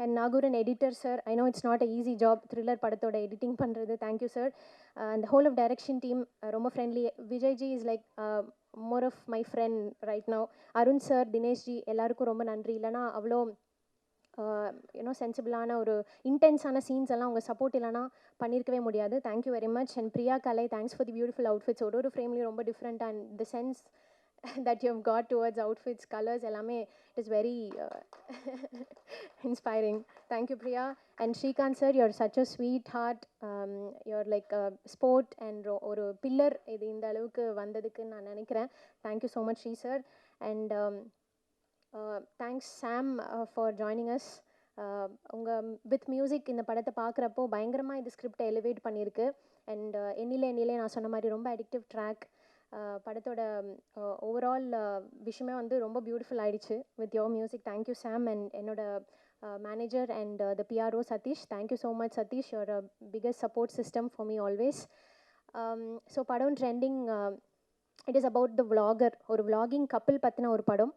And Nagooran editor sir. I know it's not a easy job thriller படத்தோட editing பண்ணுறது. Thank you sir. அந்த ஹோல் ஆஃப் டைரக்ஷன் டீம் ரொம்ப friendly. Vijay ji is like more of my friend right now. Arun sir, Dinesh ji, எல்லாருக்கும் ரொம்ப நன்றி. இல்லைனா அவ்வளோ யூனோ சென்சிபிளான ஒரு இன்டென்ஸான சீன்ஸ் எல்லாம் உங்கள் சப்போர்ட் இல்லைனா பண்ணியிருக்கவே முடியாது. Thank you very much. And Priya Kalai, thanks for the beautiful outfits. ஒரு ஃப்ரேம்லேயும் ரொம்ப different and the sense that you have got towards outfits, colors, எல்லாமே it is very inspiring. Thank you Priya. And Shrikant sir, you're such a sweetheart. You're like a sport and ஒரு pillar இது இந்த அளவுக்கு வந்ததுக்கு நான் நினைக்கிறேன். Thank you so much Sri sir. And thanks Sam for joining us. உங்கள் with music இந்த படத்தை பார்க்குறப்போ பயங்கரமாக இந்த ஸ்கிரிப்டை எலிவேட் பண்ணியிருக்கு. அண்ட் எண்ணிலே நான் சொன்ன மாதிரி ரொம்ப அடிக்டிவ் ட்ராக். படத்தோட ஓவரால் விஷயமே வந்து ரொம்ப பியூட்டிஃபுல் ஆயிடுச்சு with your music. Thank you Sam. And என்னோட manager and the PRO Satish. Thank you so much Satish. Your biggest support system for me always. So படம் Trending. It is about the vlogger. ஒரு vlogging couple பற்றின ஒரு படம்.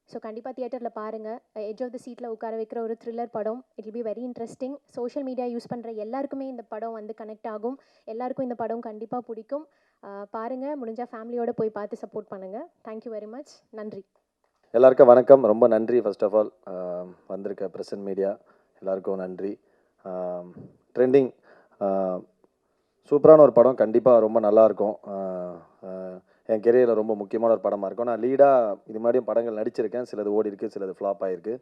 ஸோ கண்டிப்பாக தியேட்டரில் பாருங்கள். எட்ஜ் ஆஃப் த சீட்டில் உட்கார வைக்கிற ஒரு த்ரில்லர் படம். It will be very interesting. Social media use பண்ணுற எல்லாருக்குமே இந்த படம் வந்து கனெக்ட் ஆகும். எல்லாருக்கும் இந்த படம் கண்டிப்பாக பிடிக்கும். பாருங்கள், முடிஞ்சால் ஃபேமிலியோடு போய் பார்த்து சப்போர்ட் பண்ணுங்கள். Thank you very much. நன்றி. எல்லாருக்கும் வணக்கம். ரொம்ப நன்றி. ஃபர்ஸ்ட் ஆஃப் ஆல் வந்திருக்க பிரசன்ட் மீடியா எல்லாருக்கும் நன்றி. ட்ரெண்டிங் சூப்பரான ஒரு படம். கண்டிப்பாக ரொம்ப நல்லாயிருக்கும். என் கெரியரில் ரொம்ப முக்கியமான ஒரு படமாக இருக்கும். நான் லீடாக இது முன்னாடியும் படங்கள் நடிச்சிருக்கேன். சிலது ஓடி இருக்குது, சிலது ஃப்ளாப் ஆகிருக்கு.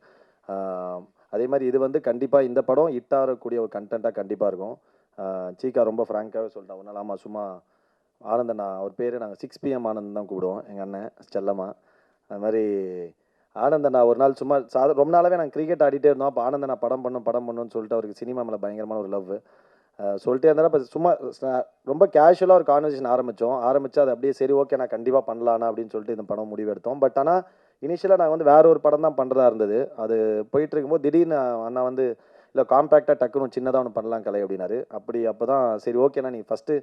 அதே மாதிரி இது வந்து கண்டிப்பாக இந்த படம் ஹிட் ஆகக்கூடிய ஒரு கண்டென்ட்டாக கண்டிப்பாக இருக்கும். சீக்கா ரொம்ப ஃப்ராங்காகவே சொல்லிட்டேன். ஒரு நாள் ஆமாம் சும்மா ஆனந்தண்ணா, அவர் பேர் நாங்கள் 6 PM ஆனந்த் தான் கூப்பிடுவோம், எங்கள் அண்ணன் செல்லம்மா. அது மாதிரி ஆனந்தண்ணா ஒரு நாள் சும்மா ரொம்ப நாளாகவே நாங்கள் கிரிக்கெட் ஆடிட்டே இருந்தோம். அப்போ ஆனந்தண்ணா படம் பண்ணுன்னு சொல்லிட்டு அவருக்கு சினிமா மேலே பயங்கரமான ஒரு லவ் சொல்லிட்டே இருந்தாலும் இப்போ சும்மா ரொம்ப கேஷுவலாக ஒரு கான்வர்சேஷன் ஆரம்பித்து அது அப்படியே சரி ஓகே நான் கண்டிப்பாக பண்ணலான்னா அப்படின்னு சொல்லிட்டு இந்த படம் முடிவெடுத்தோம். பட் ஆனால் இனிஷியலாக நாங்கள் வந்து வேறு ஒரு படம் தான் பண்ணுறதா இருந்தது. அது போயிட்டு இருக்கும்போது திடீர்னு அண்ணா வந்து இல்லை காம்பேக்டாக டக்குன்னு சின்னதாக ஒன்று பண்ணலாம் கலை அப்படின்னாரு. அப்போ தான் சரி ஓகேண்ணா நீ ஃபஸ்ட்டு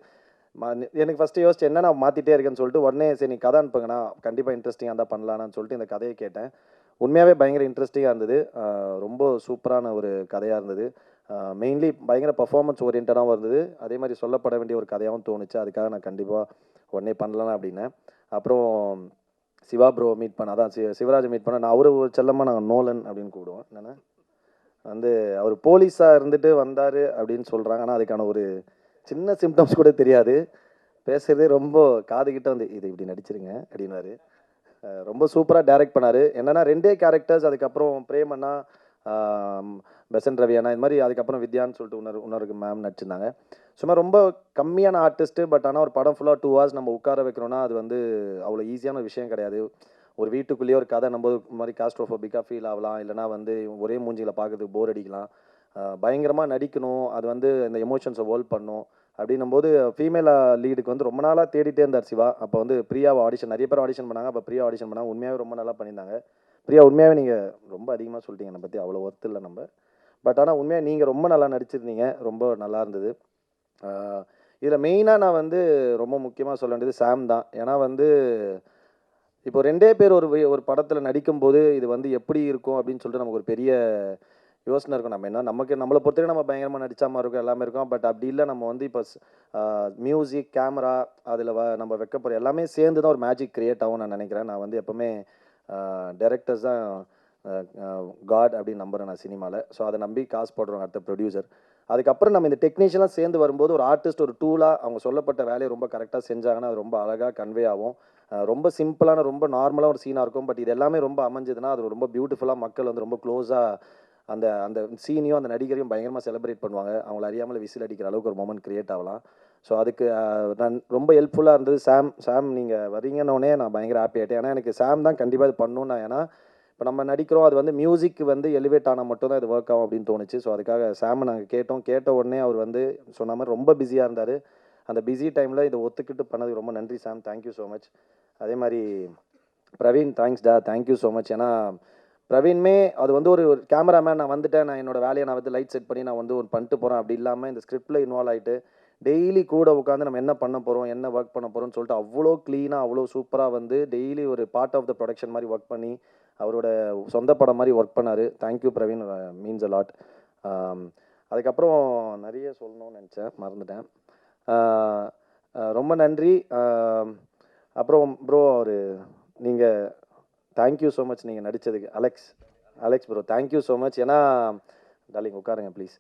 எனக்கு ஃபஸ்ட்டு யோசிச்சு என்ன நான் மாற்றிட்டே இருக்கேன்னு சொல்லிட்டு உடனே சரி நீ கதை அனுப்புங்கண்ணா கண்டிப்பாக இன்ட்ரெஸ்டிங்காக இருந்தால் பண்ணலான்னு சொல்லிட்டு இந்த கதையை கேட்டேன். உண்மையாகவே பயங்கர இன்ட்ரெஸ்டிங்காக இருந்தது. ரொம்ப சூப்பரான ஒரு கதையாக இருந்தது. மெயின்லி பயங்கர பர்ஃபார்மன்ஸ் ஓரியன்டாகவும் இருந்தது. அதே மாதிரி சொல்லப்பட வேண்டிய ஒரு கதையாகவும் தோணுச்சு. அதுக்காக நான் கண்டிப்பாக உடனே பண்ணலாம் அப்படின்னேன். அப்புறம் சிவா ப்ரோ மீட் பண்ண, அதான் சிவராஜை மீட் பண்ண, நான் அவரு செல்லமாக நாங்கள் நோலன் அப்படின்னு கூப்பிடுவோம். என்னென்னா வந்து அவர் போலீஸாக இருந்துட்டு வந்தார் அப்படின்னு சொல்கிறாங்க. ஆனால் அதுக்கான ஒரு சின்ன சிம்டம்ஸ் கூட தெரியாது. பேசுகிறதே ரொம்ப காதுகிட்ட வந்து இது இப்படி நடிச்சிருங்க அப்படின்னாரு. ரொம்ப சூப்பராக டைரக்ட் பண்ணார். என்னென்னா 2 கேரக்டர்ஸ், அதுக்கப்புறம் பிரேமண்ணா, பெசன்ட் ரவி அண்ணா, இது மாதிரி அதுக்கப்புறம் வித்யான்னு சொல்லிட்டு இன்னொரு மேம் நடிச்சிருந்தாங்க. சும்மா ரொம்ப கம்மியான ஆர்டிஸ்ட்டு. பட் ஆனால் ஒரு படம் ஃபுல்லாக 2 hours நம்ம உட்கார வைக்கிறோன்னா அது வந்து அவ்வளோ ஈஸியான விஷயம் கிடையாது. ஒரு வீட்டுக்குள்ளேயே ஒரு கதை நம்ம இந்த மாதிரி காஸ்ட்ரோஃபோபிக்காக ஃபீல் ஆகலாம், இல்லைனா வந்து ஒரே மூஞ்சியில் பார்க்கறதுக்கு போர் அடிக்கலாம். பயங்கரமாக நடிக்கணும், அது வந்து இந்த எமோஷன்ஸை ஹோல்ட் பண்ணணும். அப்படின்னும் போது ஃபீமேல் லீடுக்கு வந்து ரொம்ப நாளாக தேடிட்டே இருந்தார் சிவா. அப்போ வந்து பிரியாவை ஆடிஷன், நிறைய பேர் ஆடிஷன் பண்ணாங்க. அப்போ பிரியா ஆடிஷன் பண்ணாங்க. உண்மையாகவே ரொம்ப நல்லா பண்ணியிருந்தாங்க. பிரியா உண்மையாகவே நீங்கள் ரொம்ப அதிகமாக சொல்லிட்டீங்க என்னை பற்றி, அவ்வளோ ஒர்த்து இல்லை நம்ம. பட் ஆனால் உண்மையாக நீங்கள் ரொம்ப நல்லா நடிச்சிருந்தீங்க, ரொம்ப நல்லா இருந்தது. இதில் மெயினாக நான் வந்து ரொம்ப முக்கியமாக சொல்ல வேண்டியது சாம் தான். ஏன்னா வந்து இப்போ 2 பேர் ஒரு படத்தில் நடிக்கும்போது இது வந்து எப்படி இருக்கும் அப்படின்னு சொல்லிட்டு நமக்கு ஒரு பெரிய யோசனை இருக்கும். நம்ம என்ன நம்மளை பொறுத்தவரை நம்ம பயங்கரமாக நடிச்சா மாதிரி இருக்கும், எல்லாமே இருக்கும். பட் அப்படி இல்லை, நம்ம வந்து இப்போ மியூசிக், கேமரா, அதில் நம்ம வைக்க போகிற எல்லாமே சேர்ந்து தான் ஒரு மேஜிக் க்ரியேட் ஆகும் நான் நினைக்கிறேன். நான் வந்து எப்போவுமே டைரக்டர்ஸ் தான் காட் அப்படின்னு நம்புகிறேன் நான் சினிமாவில். ஸோ அதை நம்பி காசு போடுறோம் அடுத்த ப்ரொடியூசர். அதுக்கப்புறம் நம்ம இந்த டெக்னீஷியன்லாம் சேர்ந்து வரும்போது ஒரு ஆர்டிஸ்ட் ஒரு டூலாக அவங்க சொல்லப்பட்ட வேலையை ரொம்ப கரெக்டாக செஞ்சாங்கன்னா அது ரொம்ப அழகாக கன்வே ஆகும். ரொம்ப சிம்பிளான ரொம்ப நார்மலாக ஒரு சீனாக இருக்கும். பட் இது எல்லாமே ரொம்ப அமைஞ்சதுன்னா அது ரொம்ப பியூட்டிஃபுல்லாக மக்கள் வந்து ரொம்ப க்ளோஸாக அந்த அந்த சீனையும் அந்த நடிகரையும் பயங்கரமாக செலிப்ரேட் பண்ணுவாங்க. அவங்கள அறியாமல் விசில் அடிக்கிற அளவுக்கு ஒரு மொமெண்ட் க்ரியேட் ஆகலாம். ஸோ அதுக்கு நான் ரொம்ப ஹெல்ப்ஃபுல்லாக இருந்தது. சாம் நீங்கள் வரீங்கன்னொடனே நான் பயங்கர ஹாப்பி ஆகிட்டேன். ஏன்னா எனக்கு சாம் தான் கண்டிப்பாக இது பண்ணணும். நான் ஏன்னா இப்போ நம்ம நடிக்கிறோம், அது வந்து மியூசிக் வந்து எலிவேட் ஆனால் மட்டும் தான் இது ஒர்க் ஆகும் அப்படின்னு தோணுச்சு. ஸோ அதுக்காக சாமை நாங்கள் கேட்ட உடனே அவர் வந்து சொன்ன மாதிரி ரொம்ப பிஸியாக இருந்தார். அந்த பிஸி டைமில் இதை ஒத்துக்கிட்டு பண்ணதுக்கு ரொம்ப நன்றி சாம், தேங்க்யூ ஸோ மச். அதே மாதிரி பிரவீன், தேங்க்ஸ்டா, தேங்க்யூ ஸோ மச். ஏன்னா பிரவீன்மே அது வந்து ஒரு கேமராமேன், நான் வந்துட்டேன், நான் என்னோடய வேலையை நான் வந்து லைட் செட் பண்ணி நான் வந்து ஒரு பண்ணிட்டு போகிறேன் அப்படி இல்லாமல் இந்த ஸ்கிரிப்டில் இன்வால்வ் ஆகிட்டு டெய்லி கூட உட்காந்து நம்ம என்ன பண்ண போகிறோம், என்ன ஒர்க் பண்ண போகிறோம்னு சொல்லிட்டு அவ்வளோ க்ளீனாக அவ்வளோ சூப்பராக வந்து டெய்லி ஒரு பார்ட் ஆஃப் த ப்ரொடக்ஷன் மாதிரி ஒர்க் பண்ணி அவரோட சொந்த படம் மாதிரி ஒர்க் பண்ணார். Thank you Praveen, means a lot. அதுக்கப்புறம் நிறைய சொல்லணும்னு நினச்சேன், மறந்துட்டேன். ரொம்ப நன்றி. அப்புறம் ப்ரோ நீங்கள் தேங்க்யூ ஸோ மச் நீங்கள் நடித்ததுக்கு. Alex bro thank you so much. ஏன்னா டார்லிங் உட்காருங்க ப்ளீஸ்.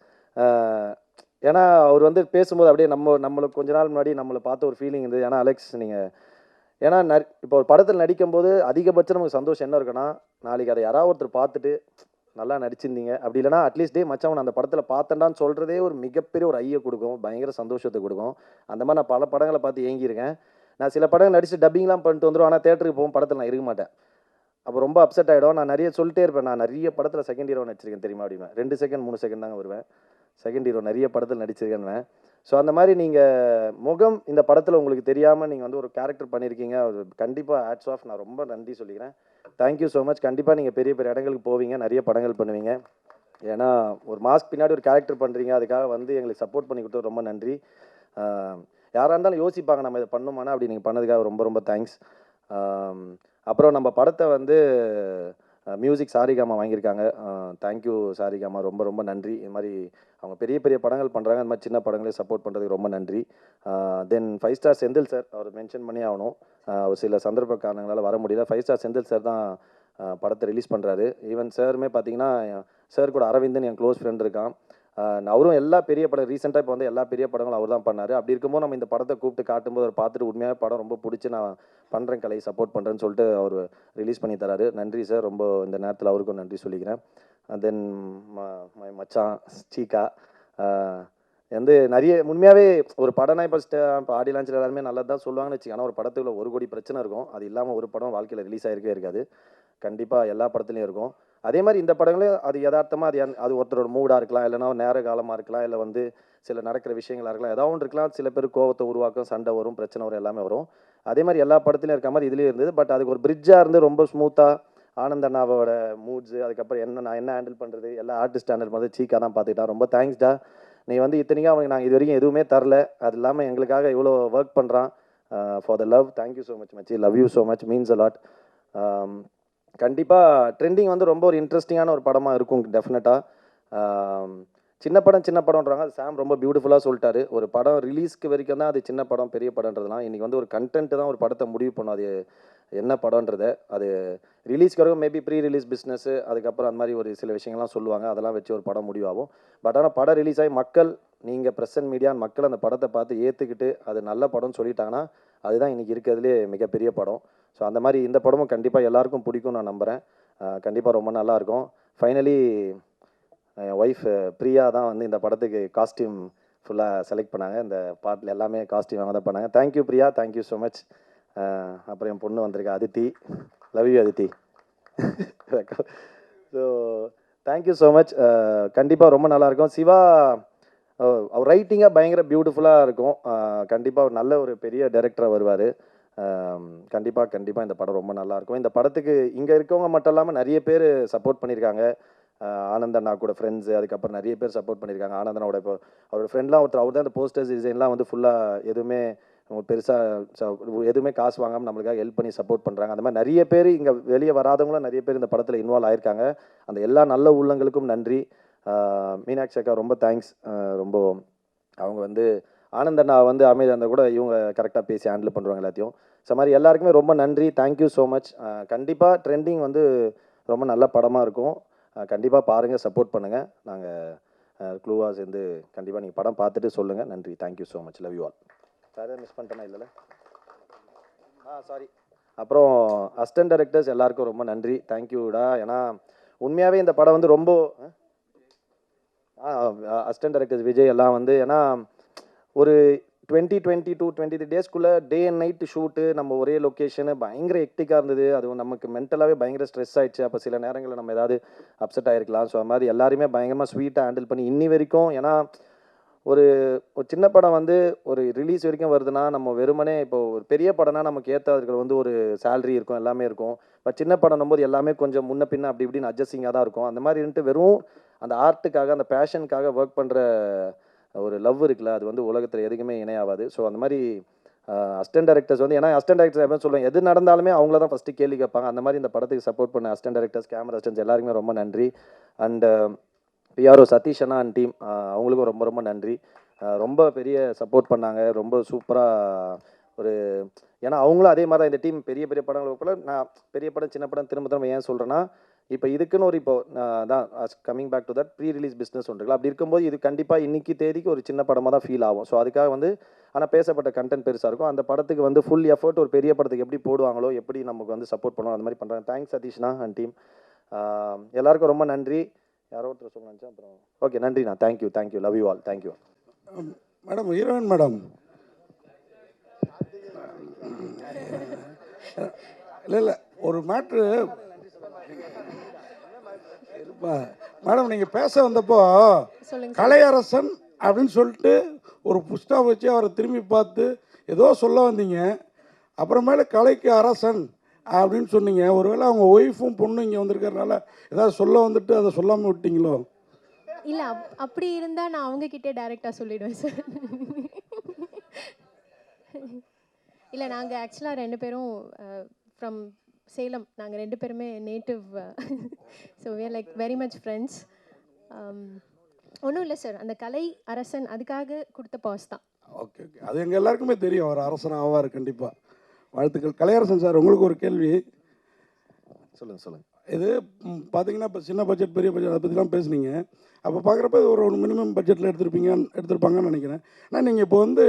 ஏன்னா அவர் வந்து பேசும்போது அப்படியே நம்மளுக்கு கொஞ்ச நாள் முன்னாடி நம்மளை பார்த்த ஒரு ஃபீலிங் இருந்தது. ஏன்னா அலெக்ஸ் நீங்கள் ஏன்னா இப்போ ஒரு படத்தில் நடிக்கும்போது அதிகபட்சம் நமக்கு சந்தோஷம் என்ன இருக்குன்னா, நாளைக்கு அதை யாராவது ஒருத்தர் பார்த்துட்டு நல்லா நடிச்சிருந்தீங்க, அப்படி இல்லைனா அட்லீஸ்ட் மச்சான் அந்த படத்தில் பார்த்தேன்டான்னு சொல்கிறதே ஒரு மிகப்பெரிய ஒரு ஐயை கொடுக்கும், பயங்கர சந்தோஷத்தை கொடுக்கும். அந்த மாதிரி நான் பல படங்களை பார்த்து ஏங்கியிருக்கேன். நான் சில படங்கள் நடித்து டப்பிங்லாம் பண்ணிட்டு வந்துடும், ஆனால் தேட்டருக்கு போகும் படத்தில் நான் இருக்க மாட்டேன். அப்போ ரொம்ப அப்செட் ஆகிடும். நான் நிறைய சொல்லிட்டே இருப்பேன், நான் நிறைய படத்தில் செகண்ட் ஹீரோ நடிச்சிருக்கேன் தெரியுமா அப்படின்னா 2 செகண்ட் 3 செகண்ட் தாங்க வருவேன். செகண்ட் ஹீரோ நிறைய படத்தில் நடிச்சிருக்கேன்னு. ஸோ அந்த மாதிரி நீங்கள் முகம் இந்த படத்தில் உங்களுக்கு தெரியாமல் நீங்கள் வந்து ஒரு கேரக்டர் பண்ணியிருக்கீங்க, அது கண்டிப்பாக ஹேட்ஸ் ஆஃப், நான் ரொம்ப நன்றி சொல்லிக்கிறேன். Thank you so much. கண்டிப்பாக நீங்கள் பெரிய பெரிய இடங்களுக்கு போவீங்க, நிறைய படங்கள் பண்ணுவீங்க. ஏன்னா ஒரு மாஸ்க் பின்னாடி ஒரு கேரக்டர் பண்ணுறீங்க, அதுக்காக வந்து எங்களுக்கு சப்போர்ட் பண்ணி கொடுத்தது ரொம்ப நன்றி. யாராக இருந்தாலும் யோசிப்பாங்க நம்ம இதை பண்ணுமானா, அப்படி நீங்கள் பண்ணதுக்காக ரொம்ப ரொம்ப தேங்க்ஸ். அப்புறம் நம்ம படத்தை வந்து மியூசிக் சாரிகாமா வாங்கியிருக்காங்க. தேங்க்யூ சாரிகாமா, ரொம்ப ரொம்ப நன்றி. இது மாதிரி அவங்க பெரிய பெரிய படங்கள் பண்ணுறாங்க, அந்த மாதிரி சின்ன படங்களே சப்போர்ட் பண்ணுறதுக்கு ரொம்ப நன்றி. தென் 5 ஸ்டார் செந்தில் சார், அவர் மென்ஷன் பண்ணி ஆகணும், ஒரு சில சந்தர்ப்ப காரணங்களால் வர முடியல. 5 ஸ்டார் செந்தில் சார் தான் படத்தை ரிலீஸ் பண்ணுறாரு. ஈவன் சாருமே பார்த்தீங்கன்னா சார் கூட அரவிந்தன் என் க்ளோஸ் ஃப்ரெண்ட் இருக்கான். அவரும் எல்லா பெரிய படம் ரீசெண்டாக இப்போ வந்து எல்லா பெரிய படங்களும் அவர் தான் பண்ணார். அப்படி இருக்கும்போது நம்ம இந்த படத்தை கூப்பிட்டு காட்டும்போது அவர் பார்த்துட்டு உண்மையாக படம் ரொம்ப பிடிச்சி நான் பண்ணுறேன் கலை, சப்போர்ட் பண்ணுறேன்னு சொல்லிட்டு அவர் ரிலீஸ் பண்ணி தராரு. நன்றி சார், ரொம்ப இந்த நேரத்தில் அவருக்கும் நன்றி சொல்லிக்கிறேன். தென் மச்சான் சீக்கா வந்து நிறைய உண்மையாகவே ஒரு படம்னா இப்போ ஆடி லான்ச்சில் எல்லாருமே நல்லது தான் சொல்லுவாங்கன்னு வச்சுக்கோங்க. ஆனால் ஒரு படத்துக்குள்ள 1 கோடி பிரச்சனை இருக்கும். அது இல்லாமல் ஒரு படம் வாழ்க்கையில் ரிலீஸ் ஆகிருக்கவே இருக்காது. கண்டிப்பாக எல்லா படத்துலையும் இருக்கும். அதே மாதிரி இந்த படங்களையும் அது யதார்த்தமாக அது ஒருத்தரோட மூடாக இருக்கலாம், இல்லைனா நேர காலமாக இருக்கலாம், இல்லை வந்து சில நடக்கிற விஷயங்களாக இருக்கலாம், ஏதாவது ஒன்று இருக்கலாம். சில பேர் கோவத்தை உருவாக்கும், சண்டை வரும், பிரச்சனை வரும், எல்லாமே வரும். அதே மாதிரி எல்லா படத்துலையும் இருக்க மாதிரி இதுலேயும் இருந்தது. பட் அதுக்கு ஒரு பிரிட்ஜாக இருந்து ரொம்ப ஸ்மூத்தாக ஆனந்த் அண்ணாவோட மூட்ஸு, அதுக்கப்புறம் நான் என்ன ஹேண்டில் பண்ணுறது, எல்லா ஆர்டிஸ்ட் ஹேண்டில் பண்ணுறது சீக்காக தான் பார்த்துக்கிட்டான். ரொம்ப தேங்க்ஸ்டா. நீ வந்து இத்தனைக்கும் அவனுக்கு நாங்கள் இது வரைக்கும் எதுவுமே தரல, அது இல்லாமல் எங்களுக்காக இவ்வளோ ஒர்க் பண்ணுறான். For the love, thank you so much மச்சி, love you so much, means a lot. கண்டிப்பாக ட்ரெண்டிங் வந்து ரொம்ப ஒரு இன்ட்ரெஸ்டிங்கான ஒரு படமாக இருக்கும் டெஃபினட்டாக. சின்ன படம்ன்றாங்க, அது சாம் ரொம்ப பியூட்டிஃபுல்லாக சொல்லிட்டாரு. ஒரு படம் ரிலீஸ்க்கு வரைக்கும் தான் அது சின்ன படம் பெரிய படம்ன்றதுலாம். இன்றைக்கி வந்து ஒரு கண்டென்ட் தான் ஒரு படத்தை முடிவு பண்ணும், அது என்ன படம்ன்றதை. அது ரிலீஸ்க்கு வரைக்கும் மேபி ப்ரீ ரிலீஸ் பிஸ்னஸ்ஸு, அதுக்கப்புறம் அந்த மாதிரி ஒரு சில விஷயங்கள்லாம் சொல்லுவாங்க, அதெல்லாம் வச்சு ஒரு படம் முடிவாகும். பட் ஆனால் படம் ரிலீஸ் ஆகி மக்கள், நீங்கள் ப்ரெஸ் அண்ட் மீடியா மக்கள் அந்த படத்தை பார்த்து ஏற்றுக்கிட்டு அது நல்ல படம்னு சொல்லிட்டாங்கன்னா அதுதான் இன்றைக்கி இருக்கிறதுலே மிகப்பெரிய படம். ஸோ அந்த மாதிரி இந்த படமும் கண்டிப்பாக எல்லாருக்கும் பிடிக்கும் நான் நம்புகிறேன். கண்டிப்பாக ரொம்ப நல்லாயிருக்கும். ஃபைனலி என் ஒய்ஃப் பிரியா தான் வந்து இந்த படத்துக்கு காஸ்டியூம் ஃபுல்லாக செலக்ட் பண்ணாங்க. இந்த பாட்டில் எல்லாமே காஸ்டியூம் அவங்க தான் பண்ணாங்க. Thank you Priya, thank you so much. அப்புறம் என் பொண்ணு வந்திருக்கா Aditi, love you Aditi. So thank you so much. கண்டிப்பாக ரொம்ப நல்லாயிருக்கும். சிவா அவர் ரைட்டிங்காக பயங்கர பியூட்டிஃபுல்லாக இருக்கும். கண்டிப்பாக ஒரு நல்ல ஒரு பெரிய டைரக்டராக வருவார். கண்டிப்பாக இந்த படம் ரொம்ப நல்லாயிருக்கும். இந்த படத்துக்கு இங்கே இருக்கவங்க மட்டும் இல்லாமல் நிறைய பேர் சப்போர்ட் பண்ணியிருக்காங்க. ஆனந்த் அண்ணா கூட ஃப்ரெண்ட்ஸு, அதுக்கப்புறம் நிறைய பேர் சப்போர்ட் பண்ணியிருக்காங்க. ஆனந்த் அண்ணாவோட இப்போ அவரோட ஃப்ரெண்ட்லாம் அவர் தான் அந்த போஸ்டர்ஸ் டிசைன்லாம் வந்து ஃபுல்லாக எதுவுமே பெருசாக எதுவுமே காசு வாங்காமல் நம்மளுக்காக ஹெல்ப் பண்ணி சப்போர்ட் பண்ணுறாங்க. அந்த மாதிரி நிறைய பேர் இங்கே வெளியே வராதவங்களும் நிறைய பேர் இந்த படத்தில் இன்வால்வ் ஆயிருக்காங்க. அந்த எல்லா நல்ல உள்ளங்களுக்கும் நன்றி. மீனாட்சி அக்கா ரொம்ப தேங்க்ஸ். ரொம்ப அவங்க வந்து ஆனந்த் அண்ணா வந்து அமைதியாக கூட இவங்க கரெக்டாக பேசி ஹேண்டில் பண்ணுறாங்க எல்லாத்தையும். ஸோ மாதிரி எல்லாருக்குமே ரொம்ப நன்றி, தேங்க்யூ ஸோ மச். கண்டிப்பாக ட்ரெண்டிங் வந்து ரொம்ப நல்ல படமாக இருக்கும். கண்டிப்பாக பாருங்கள், சப்போர்ட் பண்ணுங்கள். நாங்கள் க்ளூவாக சேர்ந்து கண்டிப்பாக நீங்கள் படம் பார்த்துட்டு சொல்லுங்கள். நன்றி, thank you so much, love you all. வேறு மிஸ் பண்ணிட்டேனா இல்லைல்ல? சாரி. அப்புறம் அசிஸ்டன்ட் டைரக்டர்ஸ் எல்லாருக்கும் ரொம்ப நன்றி, தேங்க்யூடா. ஏன்னா உண்மையாகவே இந்த படம் வந்து ரொம்ப அசிஸ்டன்ட் டைரக்டர்ஸ் விஜய் எல்லாம் வந்து, ஏன்னா ஒரு 23 டேஸ்க்குள்ளே டே அண்ட் நைட்டு ஷூட்டு, நம்ம ஒரே லொக்கேஷனு, பயங்கர ஹெக்டிக்காக இருந்தது. அது நமக்கு மென்டலாகவே பயங்கர ஸ்ட்ரெஸ் ஆகிடுச்சு. அப்போ சில நேரங்களில் நம்ம ஏதாவது அப்செட் ஆகிருக்கலாம். ஸோ அது மாதிரி எல்லாருமே பயங்கரமாக ஸ்வீட்டாக ஹேண்டில் பண்ணி இன்னி வரைக்கும், ஏன்னா ஒரு சின்ன படம் வந்து ஒரு ரிலீஸ் வரைக்கும் வருதுன்னா, நம்ம வெறுமனே இப்போ ஒரு பெரிய படம்னா நமக்கு ஏற்ற இருக்கிற வந்து ஒரு சேலரி இருக்கும், எல்லாமே இருக்கும். பட் சின்ன படம்னும் போது எல்லாமே கொஞ்சம் முன்ன பின்ன அப்படி இப்படின்னு அட்ஜஸ்டிங்காக தான் இருக்கும். அந்த மாதிரி இருந்துட்டு வெறும் அந்த ஆர்ட்டுக்காக, அந்த பேஷனுக்காக ஒர்க் பண்ணுற ஒரு லவ் இருக்குல்ல, அது வந்து உலகத்தில் எதுக்குமே இணையாகாது. ஸோ அந்த மாதிரி அசிஸ்டன்ட் டைரக்டர்ஸ் வந்து, ஏன்னா அசிஸ்டன்ட் டைரக்டர்ஸ் எப்போ சொல்லுவேன், எது நடந்தாலுமே அவங்கள தான் ஃபஸ்ட்டு கேள்வி கேட்பாங்க. அந்த மாதிரி இந்த படத்துக்கு சப்போர்ட் பண்ண அசிஸ்டன்ட் டைரக்டர்ஸ், கேமரா அசிஸ்டன்ஸ் எல்லாருக்குமே ரொம்ப நன்றி. அண்ட் பிஆர்ஓ சதீஷ் அண்ணா அண்ட் டீம், அவங்களுக்கும் ரொம்ப ரொம்ப நன்றி. ரொம்ப பெரிய சப்போர்ட் பண்ணாங்க, ரொம்ப சூப்பராக ஒரு, ஏன்னா அவங்களும் அதே மாதிரி தான் இந்த டீம் பெரிய பெரிய படங்களுக்கு போல. நான் பெரிய படம் சின்ன படம் திரும்ப திரும்ப ஏன் சொல்கிறேன்னா, இப்போ இதுக்குன்னு ஒரு இப்போ தான் coming back to that pre release business ஒன்றுங்களா, அப்படி இருக்கும்போது இது கண்டிப்பாக இன்றைக்கி தேதிக்கு ஒரு சின்ன படமாக தான் ஃபீல் ஆகும். ஸோ அதுக்காக வந்து ஆனால் பேசப்பட்ட கண்டென்ட் பெருசாக இருக்கும். அந்த படத்துக்கு வந்து ஃபுல் எஃபர்ட் ஒரு பெரிய படத்துக்கு எப்படி போடுவாங்களோ, எப்படி நமக்கு வந்து சப்போர்ட் பண்ணுவோம், அந்த மாதிரி பண்ணுறாங்க. தேங்க்ஸ் சதீஷ்னா அண்ட் டீம். எல்லாருக்கும் ரொம்ப நன்றி. யாரோ ஒருத்தர் சொன்னாச்சு அப்புறம். ஓகே, நன்றிண்ணா, thank you, love you all, thank you. Madam, heroine madam, இல்லை ஒரு மேட்ரு மேடம், நீங்கள் பேச வந்தப்போ கலையரசன் அப்படின்னு சொல்லிட்டு ஒரு புஸ்தகம் வச்சு அவரை திரும்பி பார்த்து ஏதோ சொல்ல வந்தீங்க. அப்புறமேல கலைக்கு அரசன் அப்படின்னு சொன்னீங்க. ஒருவேளை அவங்க ஒய்ஃபும் பொண்ணும் இங்கே வந்திருக்கறனால ஏதாவது சொல்ல வந்துட்டு அதை சொல்லாமல் விட்டீங்களோ? இல்லை, அப்படி இருந்தால் நான் அவங்கக்கிட்டே டைரெக்டாக சொல்லிவிடுவேன் சார். இல்லை, நாங்கள் ஆக்சுவலாக 2 பேரும் ஃப்ரம் சேலம். நாங்கள் 2 பேருமே native. So we are like very much friends. ஒன்றும் இல்லை சார், அந்த கலை அரசன் அதுக்காக கொடுத்த பாஸ் தான். ஓகே, அது எங்கள் எல்லாருக்குமே தெரியும், அவர் அரசன் ஆவார் கண்டிப்பாக. வாழ்த்துக்கள். கலையரசன் சார், உங்களுக்கு ஒரு கேள்வி. சொல்லுங்கள். இது பார்த்தீங்கன்னா இப்போ சின்ன பட்ஜெட் பெரிய பட்ஜெட் அதை பற்றிலாம் பேசுனீங்க. அப்போ பார்க்குறப்ப இது ஒரு மினிமம் பட்ஜெட்டில் எடுத்திருப்பாங்கன்னு நினைக்கிறேன். ஆனால் நீங்கள் இப்போ வந்து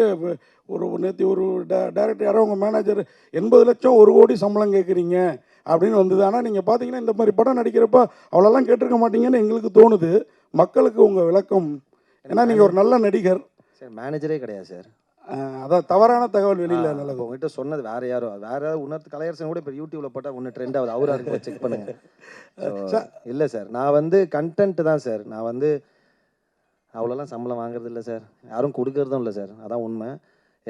ஒரு நேற்று ஒரு டைரக்டர் யாரோ உங்கள் மேனேஜர் 80 லட்சம் 1 கோடி சம்பளம் கேட்குறீங்க அப்படின்னு வந்தது. ஆனால் நீங்கள் பார்த்தீங்கன்னா இந்த மாதிரி படம் நடிக்கிறப்ப அவ்வளோலாம் கேட்டிருக்க மாட்டீங்கன்னு எங்களுக்கு தோணுது. மக்களுக்கு உங்கள் விளக்கம், ஏன்னா நீங்கள் ஒரு நல்ல நடிகர். சார், மேனேஜரே கிடையாது சார். அதான் தவறான தகவல் வெளியில். நல்லது, உங்ககிட்ட சொன்னது வேறு யாராவது உணர்த்து. கலையரசன் கூட இப்போ யூடியூப்பில் போட்டால் ஒன்று ட்ரெண்ட் ஆகுது, அவராக இருக்கும், செக் பண்ணுங்கள். இல்லை சார், நான் வந்து கண்டென்ட் தான் சார். நான் வந்து அவ்வளோலாம் சம்பளம் வாங்குறது இல்லை சார், யாரும் கொடுக்கறதும் இல்லை சார், அதான் உண்மை.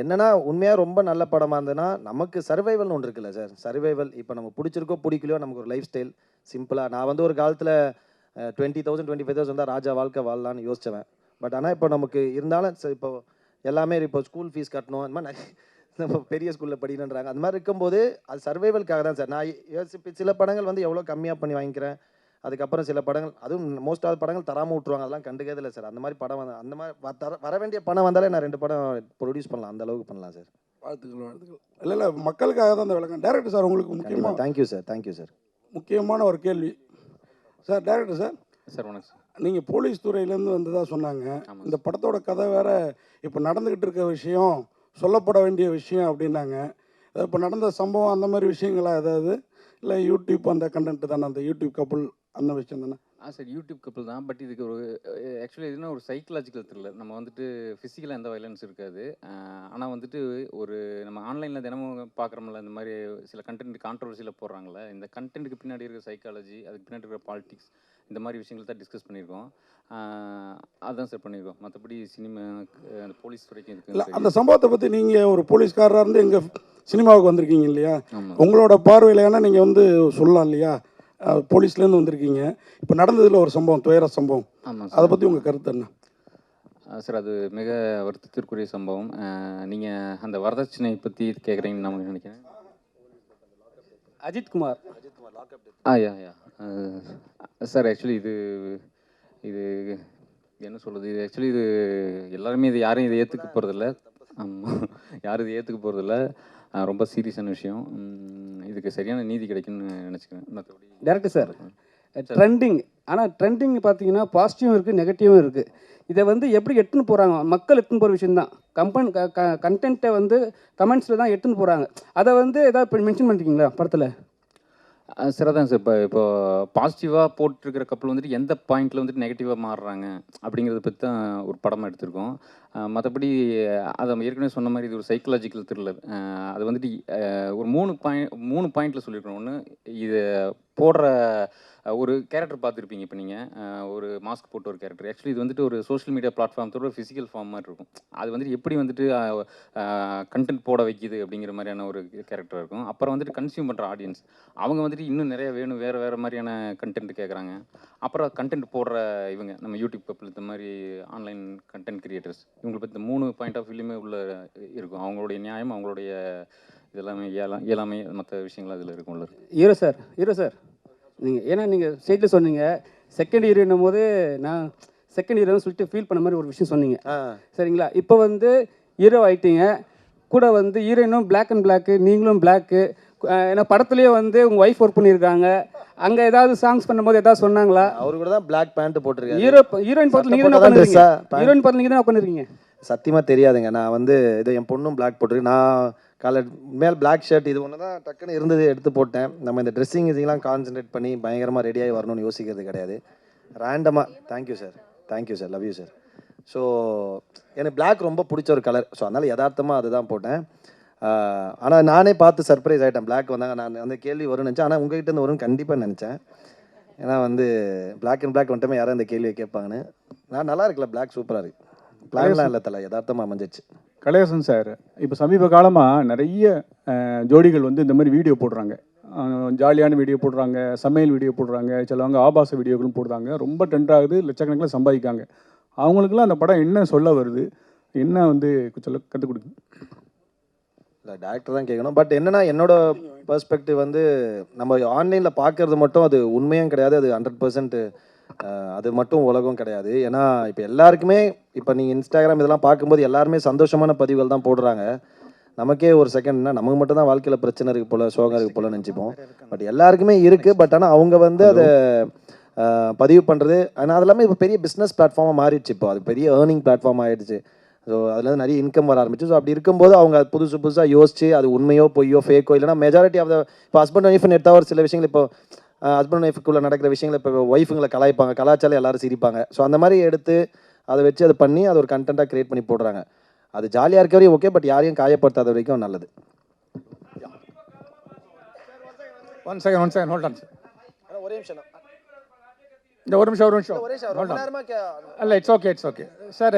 என்னன்னா உண்மையாக ரொம்ப நல்ல படமாக இருந்ததுன்னா நமக்கு சர்வைவல்னு ஒன்று இருக்குல்ல சார். சர்வைவல் இப்போ நம்ம பிடிச்சிருக்கோ பிடிக்கலையோ நமக்கு ஒரு லைஃப் ஸ்டைல் சிம்பிளாக. நான் வந்து ஒரு காலத்தில் 20,000 25,000 வந்தால் ராஜா வாழ்க்கை வாழலான்னு யோசிச்சவன். பட் ஆனால் இப்போ நமக்கு இருந்தாலும் இப்போ எல்லாமே இப்போ ஸ்கூல் ஃபீஸ் கட்டணும், அந்த மாதிரி நிறைய நம்ம பெரிய ஸ்கூலில் படிக்கணுன்றாங்க. அந்த மாதிரி இருக்கும்போது அது சர்வைவலுக்காக தான் சார். நான் யோசிப்பு சில படங்கள் வந்து எவ்வளோ கம்மியாக பண்ணி வாங்கிக்கிறேன், அதுக்கப்புறம் சில படங்கள் அதுவும் மோஸ்ட் ஆஃப் படங்கள் தராமல் விட்ருவாங்க. அதெல்லாம் கண்டுக்கிறதே இல்லை சார். அந்த மாதிரி படம் வந்து அந்த மாதிரி வர வேண்டிய பணம் வந்தாலே நான் 2 படம் ப்ரொடியூஸ் பண்ணலாம், அந்த அளவுக்கு பண்ணலாம் சார். வாழ்த்துக்கள். இல்லை மக்களுக்காக தான் அந்த விளக்கம். டேரக்டர் சார், உங்களுக்கு முக்கியமாக தேங்க்யூ சார். முக்கியமான ஒரு கேள்வி சார். டேரக்டர் சார், சார் வணக்கம் சார். நீங்கள் போலீஸ் துறையிலேருந்து வந்ததாக சொன்னாங்க. இந்த படத்தோட கதை வேற இப்போ நடந்துக்கிட்டு இருக்க விஷயம், சொல்லப்பட வேண்டிய விஷயம் அப்படின்னாங்க. இப்போ நடந்த சம்பவம் அந்த மாதிரி விஷயங்களா ஏதாவது, இல்லை யூடியூப் அந்த கண்டென்ட் தானே, அந்த யூடியூப் கப்புள் அந்த விஷயம் தானே? சார் யூடியூப் கப்பல் தான். பட் இதுக்கு ஒரு ஆக்சுவலி எதுனா ஒரு சைக்கலாஜிக்கல் த்ரில்லர். நம்ம வந்துட்டு ஃபிசிக்கலாக எந்த வயலன்ஸ் இருக்காது. ஆனால் வந்துட்டு ஒரு நம்ம ஆன்லைனில் தினமும் பார்க்குறோம்ல, இந்த மாதிரி சில கண்டென்ட் கான்ட்ரவர்சியில் போடுறாங்களே, இந்த கண்டென்ட்டுக்கு பின்னாடி இருக்கிற சைக்காலஜி, அதுக்கு பின்னாடி இருக்கிற பாலிடிக்ஸ், இந்த மாதிரி விஷயங்கள் தான் டிஸ்கஸ் பண்ணியிருக்கோம். அதுதான் சார் பண்ணியிருக்கோம். மற்றபடி சினிமா அந்த போலீஸ் துறைக்கும் இல்லை, இருக்கு. அந்த சம்பவத்தை பற்றி நீங்கள் ஒரு போலீஸ்காரராக இருந்து எங்கள் சினிமாவுக்கு வந்திருக்கீங்க இல்லையா? ஆமாம். உங்களோட பார்வையில் ஏன்னா நீங்கள் வந்து சொல்லலாம் இல்லையா, போலீஸ்லேருந்து வந்திருக்கீங்க. இப்போ நடந்ததில் ஒரு சம்பவம், துயர சம்பவம், ஆமாம் அதை பற்றி உங்கள் கருத்து என்ன? சார் அது மிக வருத்தத்திற்குரிய சம்பவம். நீங்கள் அந்த வரதட்சணை பற்றி கேட்குறீங்கன்னு நான் நினைக்கிறேன். அஜித் குமார். யா சார், ஆக்சுவலி இது என்ன சொல்கிறது, இது ஆக்சுவலி இது எல்லாருமே இது யாரும் இதை ஏற்றுக்க போகிறதில்ல. ஆமாம், யாரும் இதை ஏற்றுக்க போகிறதில்ல. ரொம்ப சீரியஸான விஷயம். இதுக்கு சரியான நீதி கிடைக்கும்னு நினச்சிக்கிறேன். மற்றபடி டேரக்டர் சார், ட்ரெண்டிங், ஆனால் ட்ரெண்டிங் பார்த்தீங்கன்னா பாசிட்டிவும் இருக்குது, நெகட்டிவும் இருக்குது. இதை வந்து எப்படி எடுத்துன்னு போகிறாங்க, மக்கள் எடுத்துன்னு போகிற விஷயந்தான். கண்டென்ட்டை வந்து கமெண்ட்ஸில் தான் எடுத்துன்னு போகிறாங்க. அதை வந்து ஏதாவது மென்ஷன் பண்ணிருக்கீங்களா படத்தில்? சார் அதான் சார், இப்போ பாசிட்டிவாக போட்டிருக்கிற கப்பல் வந்துட்டு எந்த பாயிண்டில் வந்துட்டு நெகட்டிவாக மாறுறாங்க அப்படிங்கிறத பற்றி தான் ஒரு படமாக எடுத்திருக்கோம். மற்றபடி அதை ஏற்கனவே சொன்ன மாதிரி இது ஒரு சைக்கலாஜிக்கல் த்ரில்லர். அது வந்துட்டு ஒரு 3 பாயிண்டில் சொல்லியிருக்கோம். ஒன்று, இது போடுற ஒரு கேரக்டர் பார்த்துருப்பீங்க. இப்போ நீங்கள் ஒரு மாஸ்க் போட்ட ஒரு கேரக்டர், ஆக்சுவலி இது வந்துட்டு ஒரு சோஷியல் மீடியா பிளாட்ஃபார்மத்தோட ஒரு ஃபிசிக்கல் ஃபார்ம் மாதிரி இருக்கும். அது வந்துட்டு எப்படி வந்துட்டு கண்டென்ட் போட வைக்கிது அப்படிங்கிற மாதிரியான ஒரு கேரக்டர் இருக்கும். அப்புறம் வந்துட்டு கன்சியூம் பண்ணுற ஆடியன்ஸ், அவங்க வந்துட்டு இன்னும் நிறைய வேணும், வேறு மாதிரியான கண்டென்ட் கேட்குறாங்க. அப்புறம் கண்டென்ட் போடுற இவங்க நம்ம யூடியூப் கப்பல், இந்த மாதிரி ஆன்லைன் கண்டென்ட் கிரியேட்டர்ஸ், இவங்களை பற்றி 3 பாயிண்ட் ஆஃப் வியூலையுமே உள்ள இருக்கும். அவங்களுடைய நியாயம், அவங்களுடைய இதெல்லாமே இயலாமை, மற்ற விஷயங்கள் அதில் இருக்கும்ல. ஹீரோ சார் நீங்கள் நீங்கள் ஸ்டேட்டில் சொன்னீங்க செகண்ட் ஹீரோன்னும் போது நான் செகண்ட் ஹீரோன்னு சொல்லிட்டு ஃபீல் பண்ண மாதிரி ஒரு விஷயம் சொன்னீங்க. சரிங்களா? இப்போ வந்து ஹீரோ ஆகிட்டீங்க, கூட வந்து ஹீரோயினும் பிளாக் அண்ட் பிளாக்கு, நீங்களும் பிளாக்கு. ஏன்னா படத்துலேயே வந்து உங்கள் ஒய்ஃப் ஒர்க் பண்ணியிருக்காங்க. அங்கே ஏதாவது சாங்ஸ் பண்ணும்போது ஏதாவது சொன்னாங்களா? அவரு கூட தான் பிளாக் பேண்ட் போட்டிருக்காரு. ஹீரோயின் பார்த்து நீங்கள் தான் உட்காந்துருக்கீங்க. ஹீரோயின் பார்த்து நீங்கள் தான் உட்காந்துருக்கீங்க. சத்தியமாக தெரியாதுங்க. நான் வந்து இது என் பொண்ணும் பிளாக் போட்டிருக்கு. நான் காலர் மேல் பிளாக் ஷர்ட் இது ஒன்று தான் டக்குன்னு இருந்தது, எடுத்து போட்டேன். நம்ம இந்த ட்ரெஸ்ஸிங் இதெல்லாம் கான்சென்ட்ரேட் பண்ணி பயங்கரமாக ரெடியாகி வரணும்னு யோசிக்கிறது கிடையாது. ரேண்டமாக thank you sir, love you sir. So எனக்கு பிளாக் ரொம்ப பிடிச்ச ஒரு கலர். ஸோ அதனால் யதார்த்தமாக அதை தான் போட்டேன். ஆனால் நானே பார்த்து சர்ப்ரைஸ் ஆகிட்டேன். பிளாக் வந்தாங்க, நான் அந்த கேள்வி வரும்னு நினச்சேன். ஆனால் உங்ககிட்ட இருந்து வரும்னு கண்டிப்பாக நினச்சேன். ஏன்னா வந்து பிளாக் அண்ட் பிளாக் வந்துட்டுமே யாரும் இந்த கேள்வியை கேட்பாங்கன்னு. நான் நல்லா இருக்குல்ல, பிளாக் சூப்பராக இருக்குது. பிளான்லாம் இல்லை தலை, யதார்த்தமாக அமைஞ்சிச்சு. கலையரசன் சார், இப்போ சமீப காலமாக நிறைய ஜோடிகள் வந்து இந்த மாதிரி வீடியோ போடுறாங்க. ஜாலியான வீடியோ போடுறாங்க, சமையல் வீடியோ போடுறாங்க, சிலவங்க ஆபாச வீடியோக்களும் போடுறாங்க. ரொம்ப ட்ரெண்ட் ஆகுது, லட்சக்கணக்கில் சம்பாதிக்காங்க. அவங்களுக்குலாம் அந்த படம் என்ன சொல்ல வருது, என்ன வந்து சொல்ல கற்றுக் கொடுக்கு? இல்லை, டேரக்டர் தான் கேட்கணும். பட் என்னென்னா என்னோட பெர்ஸ்பெக்டிவ் வந்து நம்ம ஆன்லைனில் பார்க்குறது மட்டும் அது உண்மையும் கிடையாது, அது 100% அது மட்டும் உலகம் கிடையாது. ஏன்னா இப்போ எல்லாருக்குமே இப்போ நீங்கள் இன்ஸ்டாகிராம் இதெல்லாம் பார்க்கும்போது எல்லாருமே சந்தோஷமான பதிவுகள் தான் போடுறாங்க. நமக்கே ஒரு செகண்ட்னா நமக்கு மட்டும் தான் வாழ்க்கையில் பிரச்சனை இருக்குது போல், சோகம் இருக்குது போல் நினச்சிப்போம். பட் எல்லாருக்குமே இருக்குது. பட் ஆனால் அவங்க வந்து அதை பதிவு பண்ணுறது, ஆனால் அது எல்லாமே இப்போ பெரிய பிஸ்னஸ் பிளாட்ஃபார்மாக மாறிடுச்சு. இப்போ அது பெரிய ஏர்னிங் பிளாட்ஃபார்ம் ஆகிடுச்சு. ஸோ அதுலேருந்து நிறைய இன்கம் வர ஆரம்பிச்சு. ஸோ அப்படி இருக்கும்போது அவங்க புதுசாக யோசிச்சு அது உண்மையோ பொய்யோ ஃபேக்கோ, இல்லைனா மெஜாரிட்டி ஆஃப் த இப்போ ஹஸ்பண்ட் ஒய்ஃப்னு எடுத்தால் ஒரு சில விஷயங்கள், இப்போ ஹஸ்பண்ட் ஒய்ஃபுக்குள்ளே நடக்கிற விஷயங்கள் இப்போ ஒய்ஃபுங்களை கலாய்ப்பாங்க, கலாச்சாரம் எல்லாரும் சிரிப்பாங்க. ஸோ அந்த மாதிரி எடுத்து அதை வச்சு அதை பண்ணி அதை ஒரு கண்டென்ட்டாக க்ரியேட் பண்ணி போடுறாங்க. அது ஜாலியாக இருக்க வரையும் ஓகே, பட் யாரையும் காயப்படுத்தாத வரைக்கும் நல்லது. One second hold on sir. ஒரே நிமிஷம் ஒரு நிமிஷம் அல்ல, it's okay sir.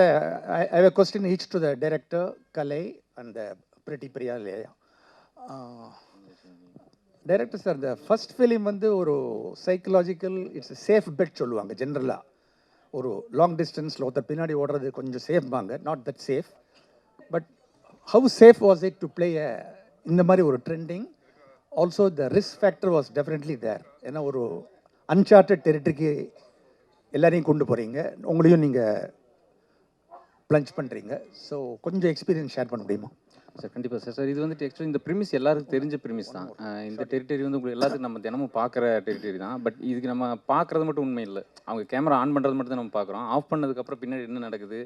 I have a question each to the director, Kalai, அந்த பிரிட்டி பிரியாலையா டைரக்டர் சார், இந்த ஃபர்ஸ்ட் ஃபிலிம் வந்து ஒரு சைக்கலாஜிக்கல் இட்ஸ் சேஃப் பெட் சொல்லுவாங்க ஜென்ரலாக. ஒரு லாங் டிஸ்டன்ஸில் ஒருத்தர் பின்னாடி ஓடுறது கொஞ்சம் சேஃப்பாங்க, not that safe. But how safe was it to play இந்த மாதிரி ஒரு Trending? Also the risk factor was definitely there. ஏன்னா ஒரு அன்சார்ட்டட் டெரிட்டரிக்கு எல்லாரையும் கொண்டு போகிறீங்க, உங்களையும் நீங்கள் ப்ளஞ்ச் பண்ணுறீங்க. ஸோ கொஞ்சம் எக்ஸ்பீரியன்ஸ் ஷேர் பண்ண முடியுமா? சார் கண்டிப்பாக சார். சார் இது வந்துட்டு ஆக்சுவலி இந்த ப்ரிமிஸ் எல்லாருக்கும் தெரிஞ்ச ப்ரிமிஸ் தான். இந்த டெரிட்டரி வந்து உங்களுக்கு எல்லாத்துக்கும் நம்ம தினமும் பார்க்குற டெரிட்டரி தான். பட் இதுக்கு நம்ம பார்க்குறது மட்டும் உண்மை இல்லை. அவங்க கேமரா ஆன் பண்ணுறது மட்டும் தான் நம்ம பார்க்குறோம். ஆஃப் பண்ணதுக்கப்புறம் பின்னாடி என்ன நடக்குது,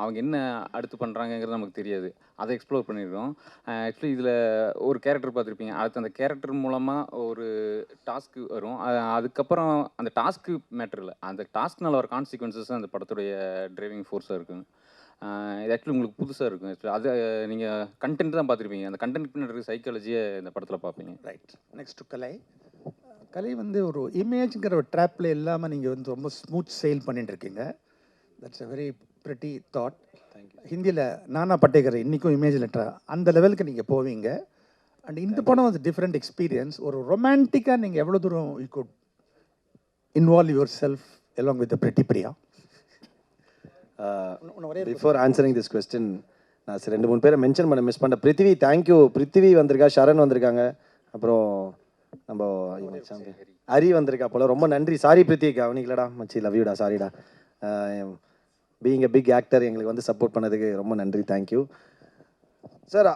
அவங்க என்ன அடுத்து பண்ணுறாங்கங்கிறது நமக்கு தெரியாது. அதை எக்ஸ்ப்ளோர் பண்ணியிருக்கோம். ஆக்சுவலி இதில் ஒரு கேரக்டர் பார்த்துருப்பீங்க. அடுத்து அந்த கேரக்டர் மூலமாக ஒரு டாஸ்க்கு வரும். அதுக்கப்புறம் அந்த டாஸ்க்கு மேட்டர் இல்லை, அந்த டாஸ்க்னால வர கான்சிக்வன்சஸ் அந்த படத்துடைய டிரைவிங் ஃபோர்ஸாக இருக்கும். இது ஆக்சுவலி உங்களுக்கு புதுசாக இருக்கும். ஆக்சுவலி அது நீங்கள் கண்டென்ட் தான் பார்த்துருப்பீங்க. அந்த கண்டென்ட் பின்னாடி சைக்காலஜியை இந்த படத்தில் பார்ப்பீங்க. ரைட். நெக்ஸ்ட் டு கலை. கலை வந்து ஒரு இமேஜ்ங்கிற ஒரு ட்ராப்பில் இல்லாமல் நீங்கள் வந்து ரொம்ப ஸ்மூத் சேல் பண்ணிட்டு இருக்கீங்க. That's a very pretty thought. ஹிந்தியில் நானா பட்டேகர் இன்றைக்கும் இமேஜ் லெட்டர் அந்த லெவலுக்கு நீங்கள் போவீங்க. அண்ட் இந்த படம் வந்து டிஃப்ரெண்ட் எக்ஸ்பீரியன்ஸ். ஒரு ரொமான்டிக்காக நீங்கள் எவ்வளோ தூரம் you good involve your self along with pretty Priya? Before answering this question நான் 2-3 பேரை மென்ஷன் பண்ண மிஸ் பண்ண. பிருத்திவி, தேங்க்யூ. பிருத்திவி வந்திருக்கா, ஷரண் வந்திருக்காங்க, அப்புறம் நம்ம ஹரி வந்திருக்கா போல. ரொம்ப நன்றி. சாரி பிருத்திவி, கவனிக்கலடா மச்சி, லவ் யூடா, சாரிடா. பீயிங் எ பிக் ஆக்டர் எங்களுக்கு வந்து சப்போர்ட் பண்ணதுக்கு ரொம்ப நன்றி, தேங்க்யூ சார்.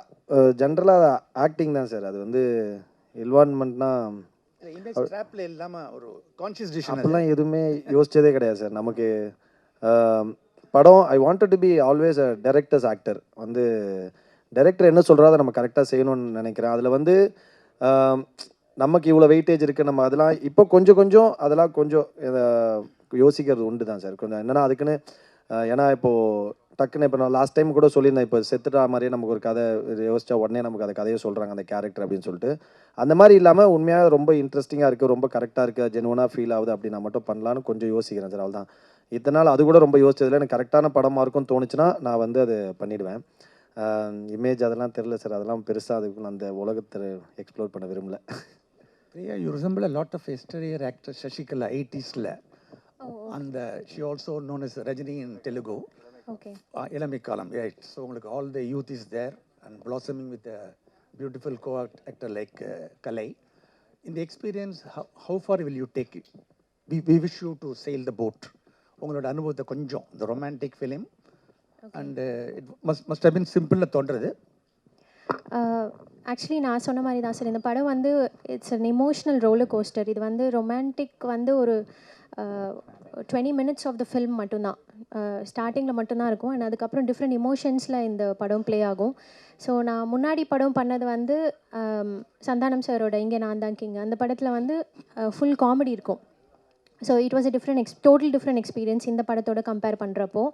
ஜென்ரலாக ஆக்டிங் தான் சார். அது வந்து இன்வால்வ்மெண்ட்னா இல்லாமல் ஒரு கான்ஷியஸ் டிசிஷன் அப்படிலாம் எதுவுமே யோசிச்சதே கிடையாது சார். நமக்கு படம் I wanted to be always a directors actor. வந்து டைரக்டர் என்ன சொல்கிறா அதை நம்ம கரெக்டாக செய்யணும்னு நினைக்கிறேன். அதில் வந்து நமக்கு இவ்வளோ வெயிட்டேஜ் இருக்குது, நம்ம அதெல்லாம் இப்போ கொஞ்சம் கொஞ்சம் அதெல்லாம் கொஞ்சம் யோசிக்கிறது உண்டு தான் சார். கொஞ்சம் என்னென்னா அதுக்குன்னு ஏன்னா இப்போது டக்குன்னு இப்போ நான் லாஸ்ட் டைம் கூட சொல்லியிருந்தேன், இப்போ செத்துட்டா மாதிரியே நமக்கு ஒரு கதை யோசிச்சா உடனே நமக்கு அந்த கதையை சொல்கிறாங்க அந்த கேரக்டர் அப்படின்னு சொல்லிட்டு. அந்த மாதிரி இல்லாமல் உண்மையாக ரொம்ப இன்ட்ரெஸ்டிங்காக இருக்குது, ரொம்ப கரெக்டாக இருக்குது, ஜெனுவனாக ஃபீல் ஆகுது அப்படின்னு நான் மட்டும் பண்ணலான்னு கொஞ்சம் யோசிக்கிறேன் சார். அவள் தான் இதனால் அது கூட ரொம்ப யோசிச்சதில்லை. எனக்கு கரெக்டான படமாக இருக்கும்னு தோணுச்சுன்னா நான் வந்து அது பண்ணிவிடுவேன். இமேஜ் அதெல்லாம் தெரில சார், அதெல்லாம் பெருசாக அதுக்கு அந்த உலகத்தை எக்ஸ்ப்ளோர் பண்ண விரும்பல. Priya, you resemble a lot of yesteryear actor Sasikala 80s. அந்த she also known as Rajini in Telugu. Okay. இளமை காலம், ரைட். ஸோ உங்களுக்கு all the youth is there and blossoming with a beautiful co actor like Kalai. இந்த experience how far will you take it? We wish you to sail the boat. உங்களோட அனுபவத்தை கொஞ்சம் இந்த romantic film and it must have been சிம்பிள்னு தோன்றது. Actually நான் சொன்ன மாதிரி தான் சார். இந்த படம் வந்து it's an emotional roller coaster. இது வந்து ரொமான்டிக் வந்து ஒரு 20 minutes ஆஃப் த ஃபில்ம் மட்டும்தான், ஸ்டார்டிங்கில் மட்டும்தான் இருக்கும். அண்ட் அதுக்கப்புறம் டிஃப்ரெண்ட் எமோஷன்ஸில் இந்த படம் ப்ளே ஆகும். ஸோ நான் முன்னாடி படம் பண்ணது வந்து சந்தானம் சாரோட இங்கே நான் தான் கிங். அந்த படத்தில் வந்து ஃபுல் காமெடி இருக்கும். So it was a total different experience இந்த படத்தோட கம்பேர் பண்ணுறப்போ.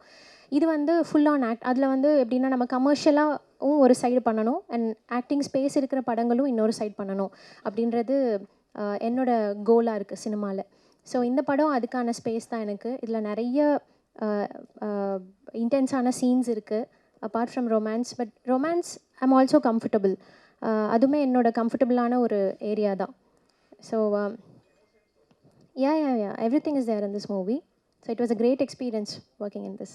இது வந்து ஃபுல் ஆன் ஆக்ட். அதில் வந்து எப்படின்னா நம்ம கமர்ஷியலாகவும் ஒரு சைடு பண்ணணும் அண்ட் ஆக்டிங் ஸ்பேஸ் இருக்கிற படங்களும் இன்னொரு சைடு பண்ணணும் அப்படின்றது என்னோட கோலாக இருக்குது சினிமாவில். ஸோ இந்த படம் அதுக்கான ஸ்பேஸ் தான் எனக்கு. இதில் நிறைய இன்டென்ஸான சீன்ஸ் இருக்குது apart from romance. But romance I'm also comfortable. அதுவுமே என்னோட கம்ஃபர்டபுளான ஒரு ஏரியா தான். So yeah, everything is there in this movie. So it was a great experience working in this.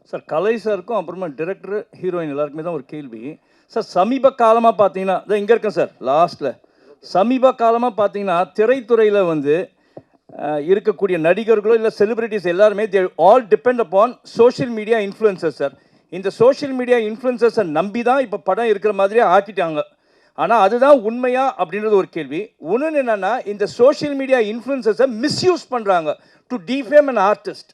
Sir Kalai சாருக்கும் அப்புறமா டிரெக்டர் ஹீரோயின் எல்லாருக்குமே தான் ஒரு கேள்வி சார். சமீப காலமாக பார்த்தீங்கன்னா இதான் இங்கே இருக்கேன் சார் லாஸ்ட்டில். சமீப காலமாக பார்த்தீங்கன்னா திரைத்துறையில் வந்து இருக்கக்கூடிய நடிகர்களோ இல்லை செலிபிரிட்டிஸ் எல்லாருமே they all depend upon social media influencers sir. இந்த சோஷியல் மீடியா இன்ஃப்ளூயன்சர்ஸை நம்பி தான் இப்போ படம் இருக்கிற மாதிரியே ஆக்கிட்டாங்க. ஆனால் அதுதான் உண்மையா அப்படின்றது ஒரு கேள்வி. ஒன்று என்னென்னா இந்த சோஷியல் மீடியா இன்ஃப்ளூயன்சர்ஸை மிஸ்யூஸ் பண்ணுறாங்க டு டிஃபேம் அன் ஆர்டிஸ்ட்.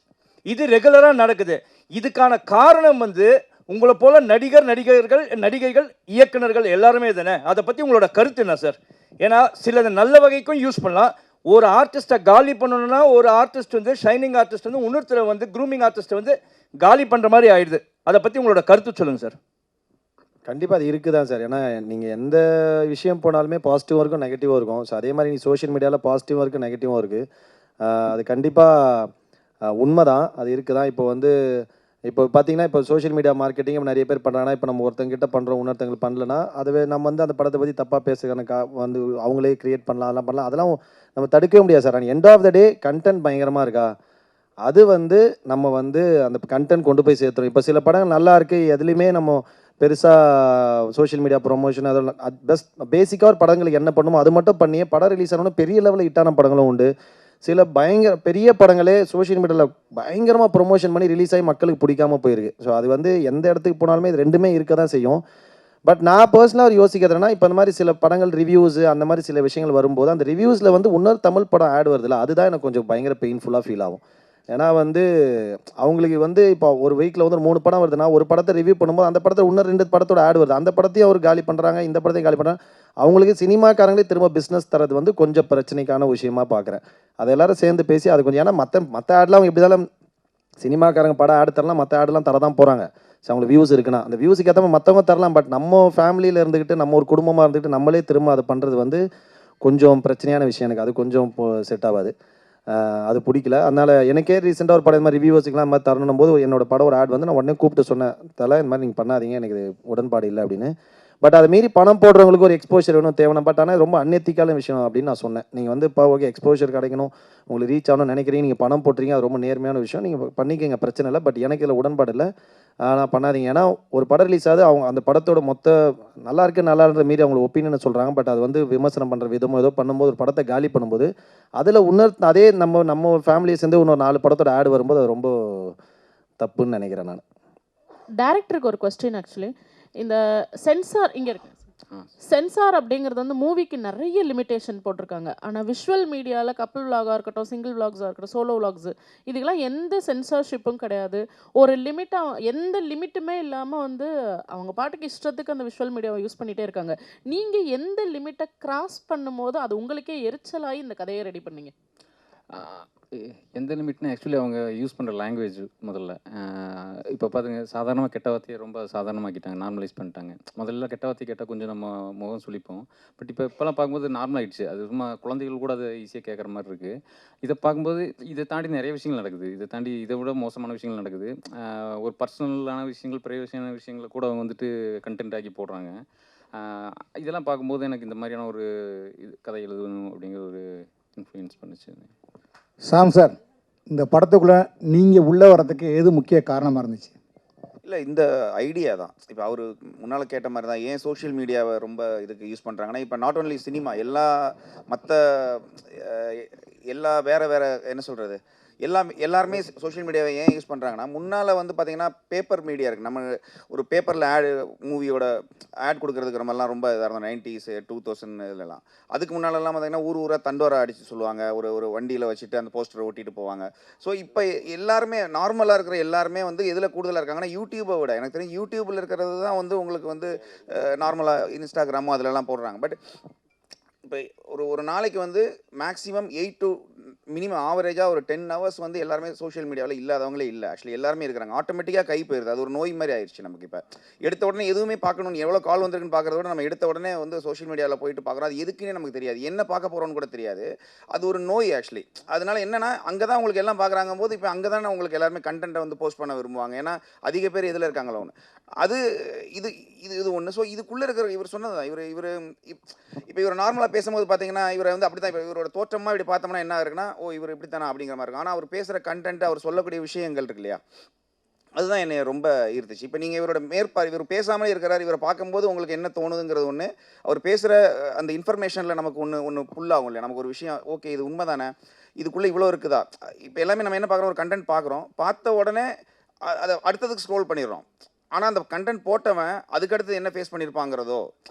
இது ரெகுலராக நடக்குது. இதுக்கான காரணம் வந்து உங்களை போல நடிகைகள் இயக்குனர்கள் எல்லாருமே தானே. அதை பற்றி உங்களோட கருத்து என்ன சார்? ஏன்னா சிலது நல்ல வகைக்கும் யூஸ் பண்ணலாம். ஒரு ஆர்டிஸ்ட்டை காலி பண்ணணும்னா ஒரு ஆர்டிஸ்ட் வந்து ஷைனிங் ஆர்டிஸ்ட் வந்து இன்னொருத்தரை வந்து க்ரூமிங் ஆர்டிஸ்ட்டை வந்து காலி பண்ணுற மாதிரி ஆயிடுது. அதை பற்றி உங்களோட கருத்து சொல்லுங்கள் சார். கண்டிப்பாக அது இருக்குது தான் சார். ஏன்னா நீங்கள் எந்த விஷயம் போனாலுமே பாசிட்டிவாக இருக்கும் நெகட்டிவாக இருக்கும். ஸோ அதே மாதிரி நீ சோஷியல் மீடியாவில் பாசிட்டிவாக இருக்குது நெகட்டிவாக இருக்குது. அது கண்டிப்பாக உண்மை தான், அது இருக்குது தான். இப்போ வந்து இப்போ பார்த்தீங்கன்னா இப்போ சோஷியல் மீடியா மார்க்கெட்டிங் நிறைய பேர் பண்ணுறாங்கன்னா இப்போ நம்ம ஒருத்தங்கிட்ட பண்ணுறோம் இன்னொருத்தங்களுக்கு பண்ணலன்னா அதுவே நம்ம வந்து அந்த படத்தை பற்றி தப்பாக பேசுகிறதுக்கான வந்து அவங்களே க்ரியேட் பண்ணலாம் அதெல்லாம் பண்ணலாம் அதெல்லாம் நம்ம தடுக்கவே முடியாது சார். ஆனால் end of the day content பயங்கரமாக இருக்கா அது வந்து நம்ம வந்து அந்த கண்டென்ட் கொண்டு போய் சேர்த்துரும். இப்போ சில படங்கள் நல்லா இருக்குது எதுலேயுமே நம்ம பெருசாக சோஷியல் மீடியா ப்ரொமோஷன் அதெல்லாம் பேசிக்காக ஒரு படங்களுக்கு என்ன பண்ணுமோ அது மட்டும் பண்ணியே படம் ரிலீஸ் ஆனோன்னா பெரிய லெவலில் ஹிட்டான படங்களும் உண்டு. சில பயங்கர பெரிய படங்களே சோஷியல் மீடியாவில் பயங்கரமாக ப்ரொமோஷன் பண்ணி ரிலீஸ் ஆகி மக்களுக்கு பிடிக்காம போயிருக்கு. ஸோ அது வந்து எந்த இடத்துக்கு போனாலுமே இது ரெண்டுமே இருக்க தான் செய்யும். பட் நான் பர்சனலாக யோசிக்கிறதுனா இப்போ இந்த மாதிரி சில படங்கள் ரிவ்யூஸு அந்த மாதிரி சில விஷயங்கள் வரும்போது அந்த ரிவ்யூஸில் வந்து இன்னொரு தமிழ் படம் ஆட் வருதுல்ல அதுதான் எனக்கு கொஞ்சம் பயங்கர பெயின்ஃபுல்லாக ஃபீல் ஆகும். ஏன்னா வந்து அவங்களுக்கு வந்து இப்போ ஒரு வீக்கில் வந்து 3 படம் வருதுன்னா ஒரு படத்தை ரிவ்யூ பண்ணும்போது அந்த படத்தில் இன்னும் 2 படத்தோட ஆட் வருது. அந்த படத்தையும் அவர் காலி பண்ணுறாங்க இந்த படத்தையும் காலி பண்ணுறாங்க. அவங்களுக்கு சினிமாக்காரங்களே திரும்ப பிஸ்னஸ் தரது வந்து கொஞ்சம் பிரச்சனைக்கான விஷயமா பார்க்குறேன். அதை எல்லாரும் சேர்ந்து பேசி அது கொஞ்சம் ஏன்னா மற்ற ஆட்லாம் அவங்க எப்படி இருந்தாலும் சினிமாக்காரங்க படம் ஆடு தரலாம் மற்ற ஆடெல்லாம் தரதான் போகிறாங்க. ஸோ அவங்களுக்கு வியூஸ் இருக்குன்னா அந்த வியூஸுக்கு ஏற்ற மற்றவங்க தரலாம். பட் நம்ம ஃபேமிலியில் இருந்துக்கிட்டு நம்ம ஒரு குடும்பமாக இருந்துக்கிட்டு நம்மளே திரும்ப அதை பண்ணுறது வந்து கொஞ்சம் பிரச்சனையான விஷயம். எனக்கு அது கொஞ்சம் செட் ஆகாது. அது பிடிக்கல. அதனால் எனக்கே ரீசெண்டாக ஒரு படம் இந்த மாதிரி ரிவ்யூவர்ஸுக்குலாம் இந்த மாதிரி தரணும் போது என்னோட படம் ஒரு ஆட் வந்து நான் உடனே கூப்பிட்டு சொன்னேன் தலை இந்த மாதிரி நீங்கள் பண்ணாதீங்க எனக்கு உடன்பாடு இல்லை அப்படின்னு. பட் அதை மீறி பணம் போடுறவங்களுக்கு ஒரு எக்ஸ்போஷர் வேணும் தேவையான. பட் ஆனால் ரொம்ப அன்எத்திக்கான விஷயம் அப்படின்னு நான் சொன்னேன். நீங்கள் வந்து இப்போ ஓகே எக்ஸ்போஷர் கிடைக்கணும் உங்களுக்கு ரீச் ஆகணும்னு நினைக்கிறீங்க நீங்கள் பணம் போட்டுறீங்க அது ரொம்ப நேர்மையான விஷயம் நீங்கள் பண்ணிக்கங்க பிரச்சனை இல்லை. பட் எனக்கு இதில் உடன்பாடு இல்லை ஆனால் பண்ணாதீங்க. ஏன்னா ஒரு படம் ரிலீஸ் ஆகுது அவங்க அந்த படத்தோட மொத்த நல்லா இருக்கு நல்லா இருந்த மீறி அவங்களுக்கு ஒப்பீனியன் சொல்கிறாங்க. பட் அது வந்து விமர்சனம் பண்ணுற விதமோ ஏதோ பண்ணும்போது ஒரு படத்தை காலி பண்ணும்போது அதில் அதே நம்ம ஃபேமிலியை சேர்ந்து இன்னொரு 4 படத்தோட ஆடு வரும்போது அது ரொம்ப தப்புன்னு நினைக்கிறேன் நான். டைரக்டருக்கு ஒரு கொஸ்டின் ஆக்சுவலி இந்த சென்சார் இங்கே இருக்கு சென்சார் அப்படிங்கிறது வந்து மூவிக்கு நிறைய லிமிட்டேஷன் போட்டிருக்காங்க. ஆனால் விஷுவல் மீடியாவில் கப்பிள் விலாகாக இருக்கட்டும் சிங்கிள் விலாக்ஸாக இருக்கட்டும் சோலோ விலாக்ஸு இதுக்கெல்லாம் எந்த சென்சார்ஷிப்பும் கிடையாது. ஒரு லிமிட்டாக எந்த லிமிட்டுமே இல்லாமல் வந்து அவங்க பாட்டுக்கு இஷ்டத்துக்கு அந்த விஷுவல் மீடியாவை யூஸ் பண்ணிகிட்டே இருக்காங்க. நீங்கள் எந்த லிமிட்டை கிராஸ் பண்ணும்போது அது உங்களுக்கே எரிச்சலாகி இந்த கதையை ரெடி பண்ணீங்க? எந்த லிமிட்னா ஆக்சுவலி அவங்க யூஸ் பண்ணுற லாங்குவேஜ் முதல்ல இப்போ பார்த்துங்க சாதாரணமாக கெட்ட வார்த்தையை ரொம்ப சாதாரணமாக்கிட்டாங்க நார்மலைஸ் பண்ணிட்டாங்க. முதல்ல கெட்ட வார்த்தை கேட்டால் கொஞ்சம் நம்ம முகம் சுளிப்போம். பட் இப்போல்லாம் பார்க்கும்போது நார்மல் ஆகிடுச்சு. அது சும்மா குழந்தைகள் கூட அதை ஈஸியாக கேட்குற மாதிரி இருக்குது. இதை பார்க்கும்போது இதை தாண்டி நிறைய விஷயங்கள் நடக்குது. இதை தாண்டி இதை விட மோசமான விஷயங்கள் நடக்குது. ஒரு பர்சனலான விஷயங்கள் பிரைவசியான விஷயங்களை கூட அவங்க வந்துட்டு கண்டென்ட் ஆக்கி போடுறாங்க. இதெல்லாம் பார்க்கும்போது எனக்கு இந்த மாதிரியான ஒரு கதை எழுதணும் அப்படிங்கிற ஒரு இன்ஃப்ளூயன்ஸ் பண்ணுச்சு. சாம் சார் இந்த படத்துக்குள்ளே நீங்கள் உள்ளே வரதுக்கு எது முக்கிய காரணமாக இருந்துச்சு? இல்லை இந்த ஐடியா தான். இப்போ அவர் முன்னால் கேட்ட மாதிரி தான் ஏன் சோஷியல் மீடியாவை ரொம்ப இதுக்கு யூஸ் பண்ணுறாங்கன்னா இப்போ நாட் ஓன்லி சினிமா எல்லா வேறு என்ன சொல்கிறது எல்லாருமே சோஷியல் மீடியாவை ஏன் யூஸ் பண்ணுறாங்கன்னா முன்னால் வந்து பார்த்திங்கன்னா பேப்பர் மீடியா இருக்குது. நம்ம ஒரு பேப்பரில் மூவியோட ஆட் கொடுக்குறதுக்கு நம்மலாம் ரொம்ப இதாக இருந்தோம் 90s 2000 இதெல்லாம். அதுக்கு முன்னாலெல்லாம் பார்த்திங்கன்னா ஊராக தண்டோரா அடித்து சொல்லுவாங்க. ஒரு வண்டியில் வச்சுட்டு அந்த போஸ்டரை ஒட்டிட்டு போவாங்க. ஸோ இப்போ எல்லாருமே நார்மலாக இருக்கிற எல்லாருமே வந்து எதில் கூடுதலாக இருக்காங்கன்னா யூடியூப்பை விட எனக்கு தெரியும் யூடியூப்பில் இருக்கிறது தான் வந்து உங்களுக்கு வந்து நார்மலாக இன்ஸ்டாகிராமோ அதிலெல்லாம் போடுறாங்க. பட் இப்போ ஒரு நாளைக்கு வந்து மேக்ஸிமம் 8 to மினிமம் ஆவரேஜாக ஒரு 10 hours வந்து எல்லாருமே சோஷியல் மீடியாவில் இல்லாதவங்களே இல்லை. ஆக்சுவலி எல்லாருமே இருக்கிறாங்க. ஆட்டோமேட்டிக்காக கை போயிருது. அது ஒரு நோய் மாதிரி ஆயிடுச்சு நமக்கு. இப்போ எடுத்த உடனே எதுவுமே பார்க்கணும்னு எவ்வளோ கால் வந்திருக்குன்னு பார்க்குறத விட நம்ம எடுத்த உடனே வந்து சோஷியல் மீடியாவில் போயிட்டு பார்க்குறோம். அது எதுக்குன்னே நமக்கு தெரியாது. என்ன பார்க்க போகிறோன்னு கூட தெரியாது. அது ஒரு நோய் ஆக்சுவலி. அதனால என்னன்னா அங்கே தான் உங்களுக்கு எல்லாம் பார்க்குறாங்க போது இப்போ அங்கே தானே உங்களுக்கு எல்லாருமே கண்டென்ட்டை வந்து போஸ்ட் பண்ண விரும்புவாங்க. ஏன்னா அதிக பேர் எதில் இருக்காங்களோ ஒன்று அது இது ஒன்று. ஸோ இதுக்குள்ளே இருக்கிற இவர் சொன்னது தான் இவர் இப்போ இவர் நார்மலாக பேசும்போது பார்த்தீங்கன்னா இவரை வந்து அப்படி தான் இப்போ இவரோட தோற்றமாக இப்படி பார்த்தோம்னா என்ன இருக்குன்னா இவர் இப்படி தானே அப்படிங்கிற மாதிரி இருக்கும். ஆனால் அவர் பேசுகிற கண்டென்ட் அவர் சொல்லக்கூடிய விஷயங்கள் இருக்கு இல்லையா அதுதான் என்னை ரொம்ப ஈர்த்துச்சு. இப்போ நீங்கள் இவரோட இவர் பேசாமலே இருக்கிறார். இவரை பார்க்கும்போது உங்களுக்கு என்ன தோணுதுங்கிறது ஒன்று. அவர் பேசுகிற அந்த இன்ஃபர்மேஷனில் நமக்கு ஒன்று புல்லாகும் இல்லையா நமக்கு ஒரு விஷயம் ஓகே இது உண்மை தானே இதுக்குள்ளே இவ்வளோ இருக்குதா. இப்போ எல்லாமே நம்ம என்ன பார்க்குறோம் ஒரு கண்டென்ட் பார்க்குறோம். பார்த்த உடனே அதை அடுத்ததுக்கு ஸ்க்ரோல் பண்ணிடுறோம். ஆனால் அந்த கண்டென்ட் போட்டவன் அதுக்கடுத்து என்ன ஃபேஸ் பண்ணியிருப்பாங்கிறதோ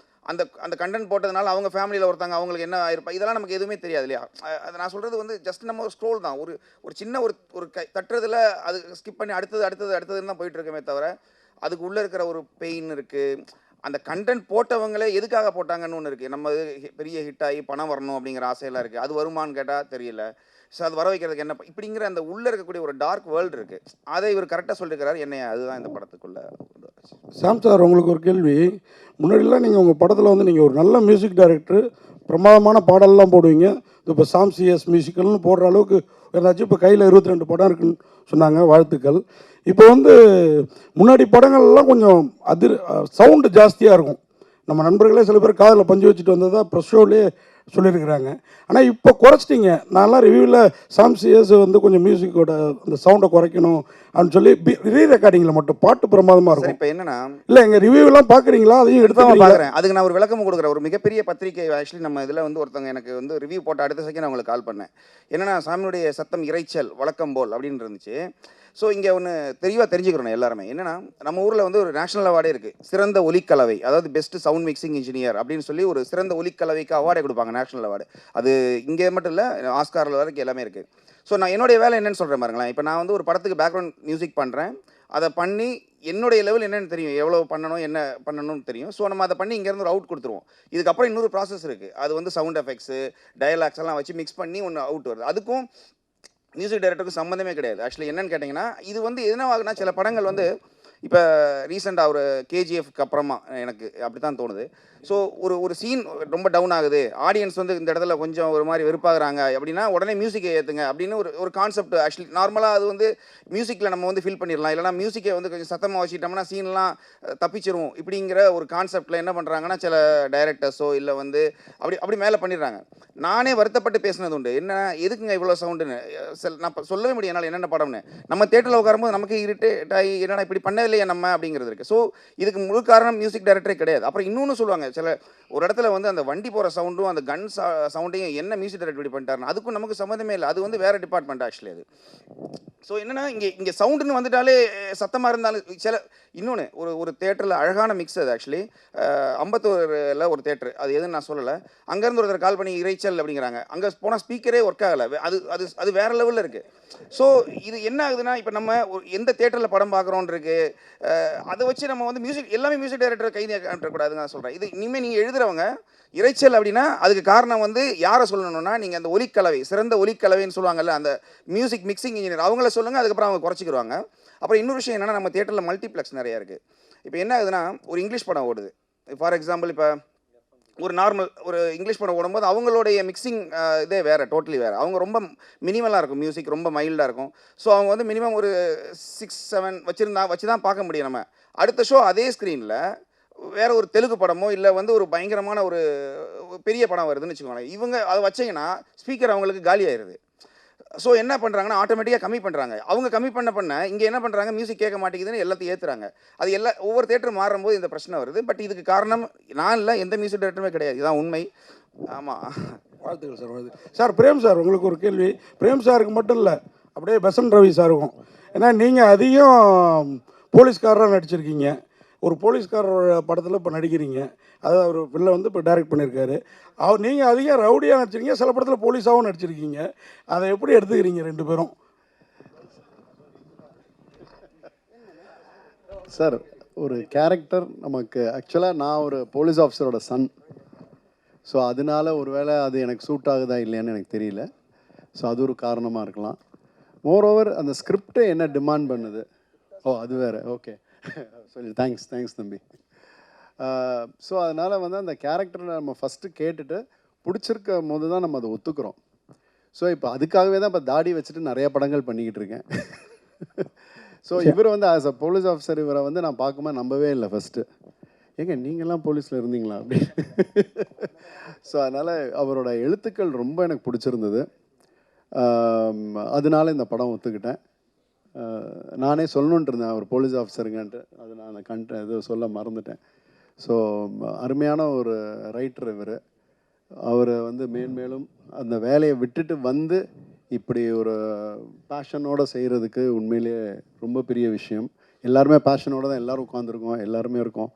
அந்த கண்டென்ட் போட்டதுனால அவங்க ஃபேமிலியில் ஒருத்தாங்க அவங்களுக்கு என்ன ஆயிருப்பா இதெல்லாம் நமக்கு எதுவுமே தெரியாது இல்லையா. அதை நான் சொல்கிறது வந்து ஜஸ்ட் நம்ம ஒரு ஸ்க்ரோல் தான். ஒரு சின்ன ஒரு தட்டுறதுல அது ஸ்கிப் பண்ணி அடுத்ததுன்னு தான் போயிட்டு இருக்கமே தவிர அதுக்கு உள்ளே இருக்கிற ஒரு பெயின் இருக்குது. அந்த கண்டென்ட் போட்டவங்களே எதுக்காக போட்டாங்கன்னு ஒன்று இருக்குது. நம்ம பெரிய ஹிட் ஆகி பணம் வரணும் அப்படிங்கிற ஆசையெல்லாம் இருக்குது. அது வருமானு கேட்டால் தெரியல. ஸோ அது வர வைக்கிறதுக்கு என்ன இப்படிங்கிற அந்த உள்ளே இருக்கக்கூடிய ஒரு டார்க் வேர்ல்டு இருக்குது. அதை இவர் கரெக்டாக சொல்லியிருக்கிறார். என்னைய அதுதான் இந்த படத்துக்குள்ளே. சாம் சார் உங்களுக்கு ஒரு கேள்வி. முன்னாடிலாம் நீங்கள் உங்கள் படத்தில் வந்து நீங்கள் ஒரு நல்ல மியூசிக் டைரக்டர் பிரமாதமான பாடல்லாம் போடுவீங்க. இப்போ சாம் சிஎஸ் மியூசிக்கல்னு போடுற அளவுக்கு ஏதாச்சும் இப்போ கையில் 22 படம் இருக்குன்னு சொன்னாங்க, வாழ்த்துக்கள். இப்போ வந்து முன்னாடி படங்கள்லாம் கொஞ்சம் சவுண்டு ஜாஸ்தியாக இருக்கும். நம்ம நண்பர்களே சில பேர் காதில் பஞ்சு வச்சுட்டு வந்ததா ப்ரெஸ் ஷோவிலே சொல்லியிருக்கிறாங்க. ஆனால் இப்போ குறைச்சிட்டிங்க. நான்லாம் ரிவ்யூவில் சாம் சிஎஸ் வந்து கொஞ்சம் மியூசிக்கோட அந்த சவுண்டை குறைக்கணும் அப்படின்னு சொல்லி ரீ ரெக்கார்டிங்கில் மட்டும் பாட்டு பிரமாதமாக இருக்கும். இப்போ என்னன்னா இல்லை எங்கள் ரிவ்யூலாம் பார்க்குறீங்களா? அதையும் எடுத்து பார்க்குறேன். அதுக்கு நான் ஒரு விளக்கம் கொடுக்குறேன். ஒரு மிகப்பெரிய பத்திரிகை ஆக்சுவலி நம்ம இதில் வந்து ஒருத்தவங்க எனக்கு வந்து ரிவ்யூ போட்ட அடுத்த செகண்ட் அவங்களுக்கு கால் பண்ணேன். என்னன்னா சாமியுடைய சத்தம் இறைச்சல் வழக்கம் போல் அப்படின்னு இருந்துச்சு. ஸோ இங்கே ஒன்று தெளிவாக தெரிஞ்சுக்கிறோம் எல்லாருமே. என்னென்னா நம்ம ஊரில் வந்து ஒரு நேஷனல் அவார்டே இருக்குது, சிறந்த ஒலிக்கலவை, அதாவது பெஸ்ட் சவுண்ட் மிக்சிங் இன்ஜினியர் அப்படின்னு சொல்லி ஒரு சிறந்த ஒலிக்கலவைக்கு அவார்டே கொடுப்பாங்க, நேஷனல் அவார்டு. அது இங்கே மட்டும் இல்லை, ஆஸ்காரில் வரைக்கும் எல்லாமே இருக்குது. ஸோ நான் என்னுடைய வேலை என்னென்னு சொல்கிறேன் பாருங்களேன். இப்போ நான் வந்து ஒரு படத்துக்கு பேக்ரவுண்ட் மியூசிக் பண்ணுறேன். அதை பண்ணி என்னுடைய லெவல் என்னென்னு தெரியும், எவ்வளோ பண்ணணும் என்ன பண்ணணும்னு தெரியும். ஸோ நம்ம அதை பண்ணி இங்கேருந்து ஒரு அவுட் கொடுத்துருவோம். இதுக்கப்புறம் இன்னொரு ப்ராசஸ் இருக்குது. அது வந்து சவுண்ட் எஃபெக்ட்ஸு டயலாக்ஸ் எல்லாம் வச்சு மிக்ஸ் பண்ணி ஒன்று அவுட் வருது. அதுக்கும் மியூசிக் டைரக்டருக்கு சம்மந்தமே கிடையாது. ஆக்சுவலி என்னென்னு கேட்டிங்கன்னா, இது வந்து எதனாகுனா சில படங்கள் வந்து இப்போ ரீசெண்டாக ஒரு கேஜிஎஃப்க்கு அப்புறமா எனக்கு அப்படி தான் தோணுது. ஸோ ஒரு சீன் ரொம்ப டவுன் ஆகுது, ஆடியன்ஸ் வந்து இந்த இடத்துல கொஞ்சம் ஒரு மாதிரி வெறுப்பாகிறாங்க அப்படின்னா உடனே மியூசிக்கை ஏற்றுங்க அப்படின்னு ஒரு கான்செப்ட். ஆக்சுவலி நார்மலாக அது வந்து மியூசிக்கில் நம்ம வந்து ஃபில் பண்ணிடலாம், இல்லைனா மியூசிக்கை வந்து கொஞ்சம் சத்தமாக வச்சுட்டோம்னா சீன்லாம் தப்பிச்சிரும் இப்படிங்கிற ஒரு கான்செப்டில் என்ன பண்ணுறாங்கன்னா சில டைரக்டர்ஸோ இல்லை வந்து அப்படி மேலே பண்ணிடுறாங்க. நானே வருத்தப்பட்டு பேசினது உண்டு. என்ன எதுக்குங்க இவ்வளோ சவுண்டுன்னு நான் சொல்லவே முடியும் என்னால் என்னென்ன படம்னு. நம்ம தேட்டரில் உட்காரும்போது நமக்கு இரிட்டேட் ஆகி என்னடா இப்படி பண்ணதில்லையே நம்ம அப்படிங்கிறது இருக்குது. ஸோ இதுக்கு முழு காரணம் மியூசிக் டைரக்டரே கிடையாது. அப்புறம் இன்னொன்று சொல்லுவாங்க, சில ஒரு இடத்துல வந்து அந்த வண்டி போகிற சவுண்டும் அந்த கன் சவுண்டையும் என்ன மியூசிக் டைரக்டர் இப்படி பண்ணிட்டாருன்னு அதுக்கும் நமக்கு சம்மந்தமே இல்லை. அது வந்து வேறு டிபார்ட்மெண்ட் ஆக்சுவலி அது. ஸோ என்னென்னா இங்கே சவுண்டுன்னு வந்துட்டாலே சத்தமாக இருந்தாலும் சில இன்னொன்று ஒரு தேட்டரில் அழகான மிக்ஸ் அது. ஆக்சுவலி அம்பத்தூரில் ஒரு தேட்டரு, அது எதுன்னு நான் சொல்லலை. அங்கேருந்து ஒருத்தர் கால் பண்ணி இறைச்சல் அப்படிங்கிறாங்க. அங்கே போனால் ஸ்பீக்கரே ஒர்க் ஆகலை. அது வேறு லெவலில் இருக்குது. ஸோ இது என்ன ஆகுதுன்னா, இப்போ நம்ம எந்த தேட்டரில் படம் பார்க்குறோன்னு இருக்கு, அதை வச்சு நம்ம வந்து மியூசிக் எல்லாமே மியூசிக் டைரக்டர் கை நீட்டக்கூடாதுன்னு நான் சொல்கிறேன். இது இனிமேல் நீங்கள் எழுதுறவங்க இறைச்சல் அப்படின்னா அதுக்கு காரணம் வந்து யாரை சொல்லணும்னா, நீங்கள் அந்த ஒலிக்கலவை, சிறந்த ஒலிக்கலவைன்னு சொல்லுவாங்கல்ல, அந்த மியூசிக் மிக்சிங் இன்ஜினியர் அவங்கள சொல்லுங்கள். அதுக்கப்புறம் அவங்க குறைச்சிக்கிடுவாங்க. அப்புறம் இன்னொரு விஷயம் என்னென்னா, நம்ம தேட்டரில் மல்டிப்ளெக்ஸ் நிறையா இருக்குது. இப்போ என்ன ஆகுதுன்னா, ஒரு இங்கிலீஷ் படம் ஓடுது ஃபார் எக்ஸாம்பிள், இப்போ ஒரு நார்மல் ஒரு இங்கிலீஷ் படம் ஓடும்போது அவங்களுடைய மிக்சிங் இதே வேறு, டோட்டலி வேறு. அவங்க ரொம்ப மினிமலாக இருக்கும், மியூசிக் ரொம்ப மைல்டாக இருக்கும். ஸோ அவங்க வந்து மினிமம் ஒரு 6-7 வச்சு தான் பார்க்க முடியும். நம்ம அடுத்த ஷோ அதே ஸ்க்ரீனில் வேறு ஒரு தெலுங்கு படமோ இல்லை வந்து ஒரு பயங்கரமான ஒரு பெரிய படம் வருதுன்னு வச்சுக்கோங்களேன், இவங்க அதை வச்சிங்கன்னா ஸ்பீக்கர் அவங்களுக்கு காலி ஆயிடுது. ஸோ என்ன பண்ணுறாங்கன்னா ஆட்டோமேட்டிக்காக கம்மி பண்ணுறாங்க. அவங்க கம்மி பண்ண இங்கே என்ன பண்ணுறாங்க, மியூசிக் கேட்க மாட்டேங்குதுன்னு எல்லாத்தையும் ஏற்றுறாங்க. அது ஒவ்வொரு தேட்டரும் மாறும்போது இந்த பிரச்சனை வருது. பட் இதுக்கு காரணம் நான் இல்லை, எந்த மியூசிக் டைரக்டருமே கிடையாது. இதுதான் உண்மை. ஆமாம், வாழ்த்துக்கள் சார். வாழ்த்து சார். பிரேம் சார், உங்களுக்கு ஒரு கேள்வி. பிரேம் சாருக்கு மட்டும் இல்லை, அப்படியே பெசன்ட் ரவி சாருக்கும். ஏன்னா நீங்கள் அதிகம் போலீஸ்காரராக நடிச்சிருக்கீங்க. ஒரு போலீஸ்காரரோட படத்தில் இப்போ நடிக்கிறீங்க. அதாவது அவர் வெளில வந்து இப்போ டைரக்ட் பண்ணியிருக்காரு. நீங்கள் அதிகம் ரவுடியாக நடிச்சிருக்கீங்க, சில படத்தில் போலீஸாகவும் நடிச்சிருக்கீங்க. அதை எப்படி எடுத்துக்கிறீங்க ரெண்டு பேரும்? சார், ஒரு கேரக்டர் நமக்கு ஆக்சுவலாக நான் ஒரு போலீஸ் ஆஃபீஸரோட சன். ஸோ அதனால ஒரு வேளை அது எனக்கு சூட் ஆகுதா இல்லையான்னு எனக்கு தெரியல. ஸோ அது ஒரு காரணமாக இருக்கலாம். மோரோவர் அந்த ஸ்கிரிப்டை என்ன டிமாண்ட் பண்ணுது, அது வேறு. ஓகே, சொல்லி தேங்க்ஸ் தம்பி. ஸோ அதனால் வந்து அந்த கேரக்டரை நம்ம ஃபஸ்ட்டு கேட்டுட்டு பிடிச்சிருக்க போது தான் நம்ம அதை ஒத்துக்கிறோம். ஸோ இப்போ அதுக்காகவே தான் இப்போ தாடி வச்சுட்டு நிறைய படங்கள் பண்ணிக்கிட்டு இருக்கேன். ஸோ இவர் வந்து ஆஸ் அ போலீஸ் ஆஃபீஸர் இவரை வந்து நான் பார்க்கும்போது நம்பவே இல்லை ஃபஸ்ட்டு. ஏங்க நீங்கள்லாம் போலீஸில் இருந்தீங்களா அப்படின்னு. ஸோ அதனால் அவரோட எழுத்துக்கள் ரொம்ப எனக்கு பிடிச்சிருந்தது. அதனால இந்த படம் ஒத்துக்கிட்டேன். நானே சொல்லணுன்ட்டு இருந்தேன் அவர் போலீஸ் ஆஃபீஸருங்கன்ட்டு, அது நான் இது சொல்ல மறந்துட்டேன். ஸோ அருமையான ஒரு ரைட்டர் இவர். அவர் வந்து மேன்மேலும் அந்த வேலையை விட்டுட்டு வந்து இப்படி ஒரு பேஷனோடு செய்கிறதுக்கு உண்மையிலேயே ரொம்ப பெரிய விஷயம். எல்லாருமே பேஷனோடு தான் எல்லோரும் உட்காந்துருக்கோம், எல்லாருமே இருக்கோம்.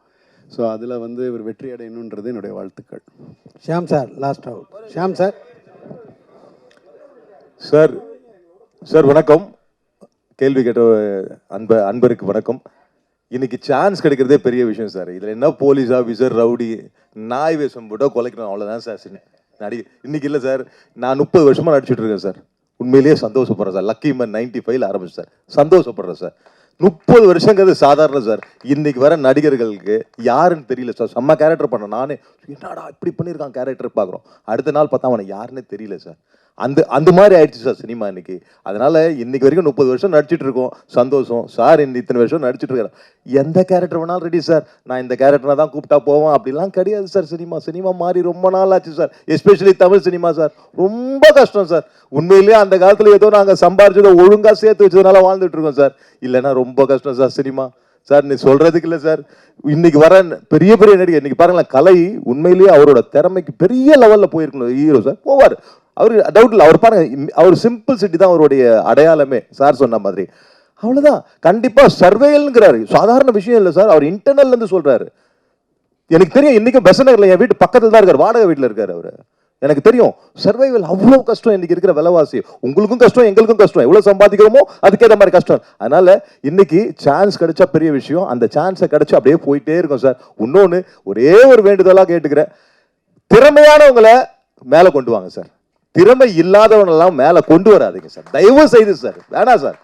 ஸோ அதில் வந்து இவர் வெற்றி அடையணுன்றது என்னுடைய வாழ்த்துக்கள். Shyam sir last out. Shyam sir. Sir வணக்கம். கேள்வி கேட்ட அன்பருக்கு வணக்கம். இன்னைக்கு சான்ஸ் கிடைக்கிறதே பெரிய விஷயம் சார். இதில் என்ன போலீஸ் ஆஃபீஸர் ரவுடி நாய் வேஷம் போட்டால் குலைக்கணும், அவ்வளோதான் சார் இன்னைக்கு இல்லை சார். நான் 30 வருஷமாக நடிச்சுட்டு இருக்கேன் சார். உண்மையிலேயே சந்தோஷப்படுறேன் சார். லக்கி மேன் 95 ஆரம்பிச்சு சார். சந்தோஷப்படுறேன் சார். 30 வருஷங்கிறது சாதாரண சார். இன்னைக்கு வர நடிகர்களுக்கு யாருன்னு தெரியல சார். செம்ம கேரக்டர் பண்ண நானே என்னடா இப்படி பண்ணியிருக்கான் கேரக்டர் பார்க்குறோம், அடுத்த நாள் பார்த்தா அவனை யாருன்னு தெரியல சார். அந்த மாதிரி ஆயிடுச்சு சார் சினிமா இன்னைக்கு. அதனால இன்னைக்கு வரைக்கும் 30 வருஷம் நடிச்சிட்டு இருக்கோம், சந்தோஷம் சார். இத்தனை வருஷம் நடிச்சிட்டு இருக்காரு, எந்த கேரக்டர் வேணாலும் ரெடி சார், நான் இந்த கேரக்டரை தான் கூப்பிட்டா போவேன் அப்படிலாம் கிடையாது சார். சினிமா மாறி ரொம்ப நாள் ஆச்சு sir, especially Tamil cinema sir. ரொம்ப கஷ்டம் சார் உண்மையிலேயே. அந்த காலத்தில் ஏதோ நாங்கள் சம்பாரிச்சதை ஒழுங்காக சேர்த்து வச்சதுனால வாழ்ந்துட்டு இருக்கோம் சார். இல்லைன்னா ரொம்ப கஷ்டம் சார் சினிமா சார். நீ சொல்றதுக்கு இல்லை சார். இன்னைக்கு வர பெரிய பெரிய நடிகர் இன்னைக்கு பாருங்களேன், கலை உண்மையிலேயே அவரோட திறமைக்கு பெரிய லெவலில் போயிருக்கணும் ஹீரோ சார். போவார் அவர், டவுட் இல்லை. அவர் பாருங்க, அவர் சிம்பிள் சிட்டி தான் அவருடைய அடையாளமே சார் சொன்ன மாதிரி. அவ்வளோதான். கண்டிப்பாக சர்வேல்ங்கிறாரு, சாதாரண விஷயம் இல்லை சார். அவர் இன்டர்னல்லேருந்து சொல்கிறாரு. எனக்கு தெரியும், இன்றைக்கும் பெசநகரில் என் வீட்டு பக்கத்தில் தான் இருக்கார், வாடகை வீட்டில் இருக்கார் அவர். எனக்கு தெரியும் சர்வைவல் அவ்வளோ கஷ்டம் இன்னைக்கு இருக்கிற விலைவாசி. உங்களுக்கும் கஷ்டம், எங்களுக்கும் கஷ்டம். எவ்வளோ சம்பாதிக்கிறோமோ அதுக்கேற்ற மாதிரி கஷ்டம். அதனால இன்னைக்கு சான்ஸ் கிடைச்சா பெரிய விஷயம். அந்த சான்ஸை கிடைச்சா அப்படியே போயிட்டே இருக்கும் சார். இன்னொன்று ஒரே ஒரு வேண்டுதலாக கேட்டுக்கிறேன், திறமையானவங்களை மேலே கொண்டு வாங்க சார். திறமை இல்லாதவனெல்லாம் மேலே கொண்டு வராதிங்க சார், தயவு செய்து சார். வேணாம் சார்.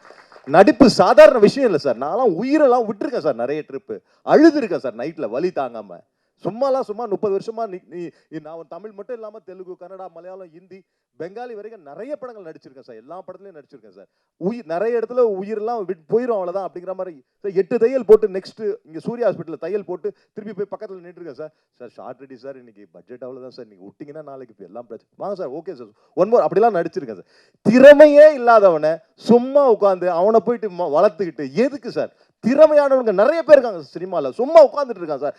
நடிப்பு சாதாரண விஷயம் இல்லை சார். நான்லாம் உயிரெல்லாம் விட்டுருக்கேன் சார், நிறைய ட்ரிப்பு அழுது இருக்கேன் சார் நைட்டில் வலி தாங்காமல். சும்மா 30 வருஷமா நான் தமிழ் மட்டும் இல்லாமல் தெலுங்கு, கன்னடா, மலையாளம், ஹிந்தி, பெங்காலி வரைக்கும் நிறைய படங்கள் நடிச்சிருக்கேன் சார். எல்லா படத்துலையும் நடிச்சிருக்கேன் சார். நிறைய இடத்துல உயிரெல்லாம் போயிடும் அவ்வளோதான் அப்படிங்கிற மாதிரி 8 தையல் போட்டு நெக்ஸ்ட் இங்கே சூர்யா ஹாஸ்பிட்டலில் தையல் போட்டு திருப்பி போய் பக்கத்தில் நின்றுருக்கேன் sir. Sir shot ready sir, இன்னைக்கு பட்ஜெட் அவ்வளோதான் சார், நீங்கள் விட்டிங்கன்னா நாளைக்கு இப்போ எல்லாம் பிரச்சனை. வாங்க sir, okay sir, one more அப்படிலாம் நடிச்சிருக்கேன் சார். திறமையே இல்லாதவனை சும்மா உட்காந்து அவனை போயிட்டு வளர்த்துக்கிட்டு எதுக்கு சார்? திறமையானவங்க நிறைய பேர் இருக்காங்க சினிமாவில், சும்மா உட்காந்துட்டு இருக்காங்க சார்.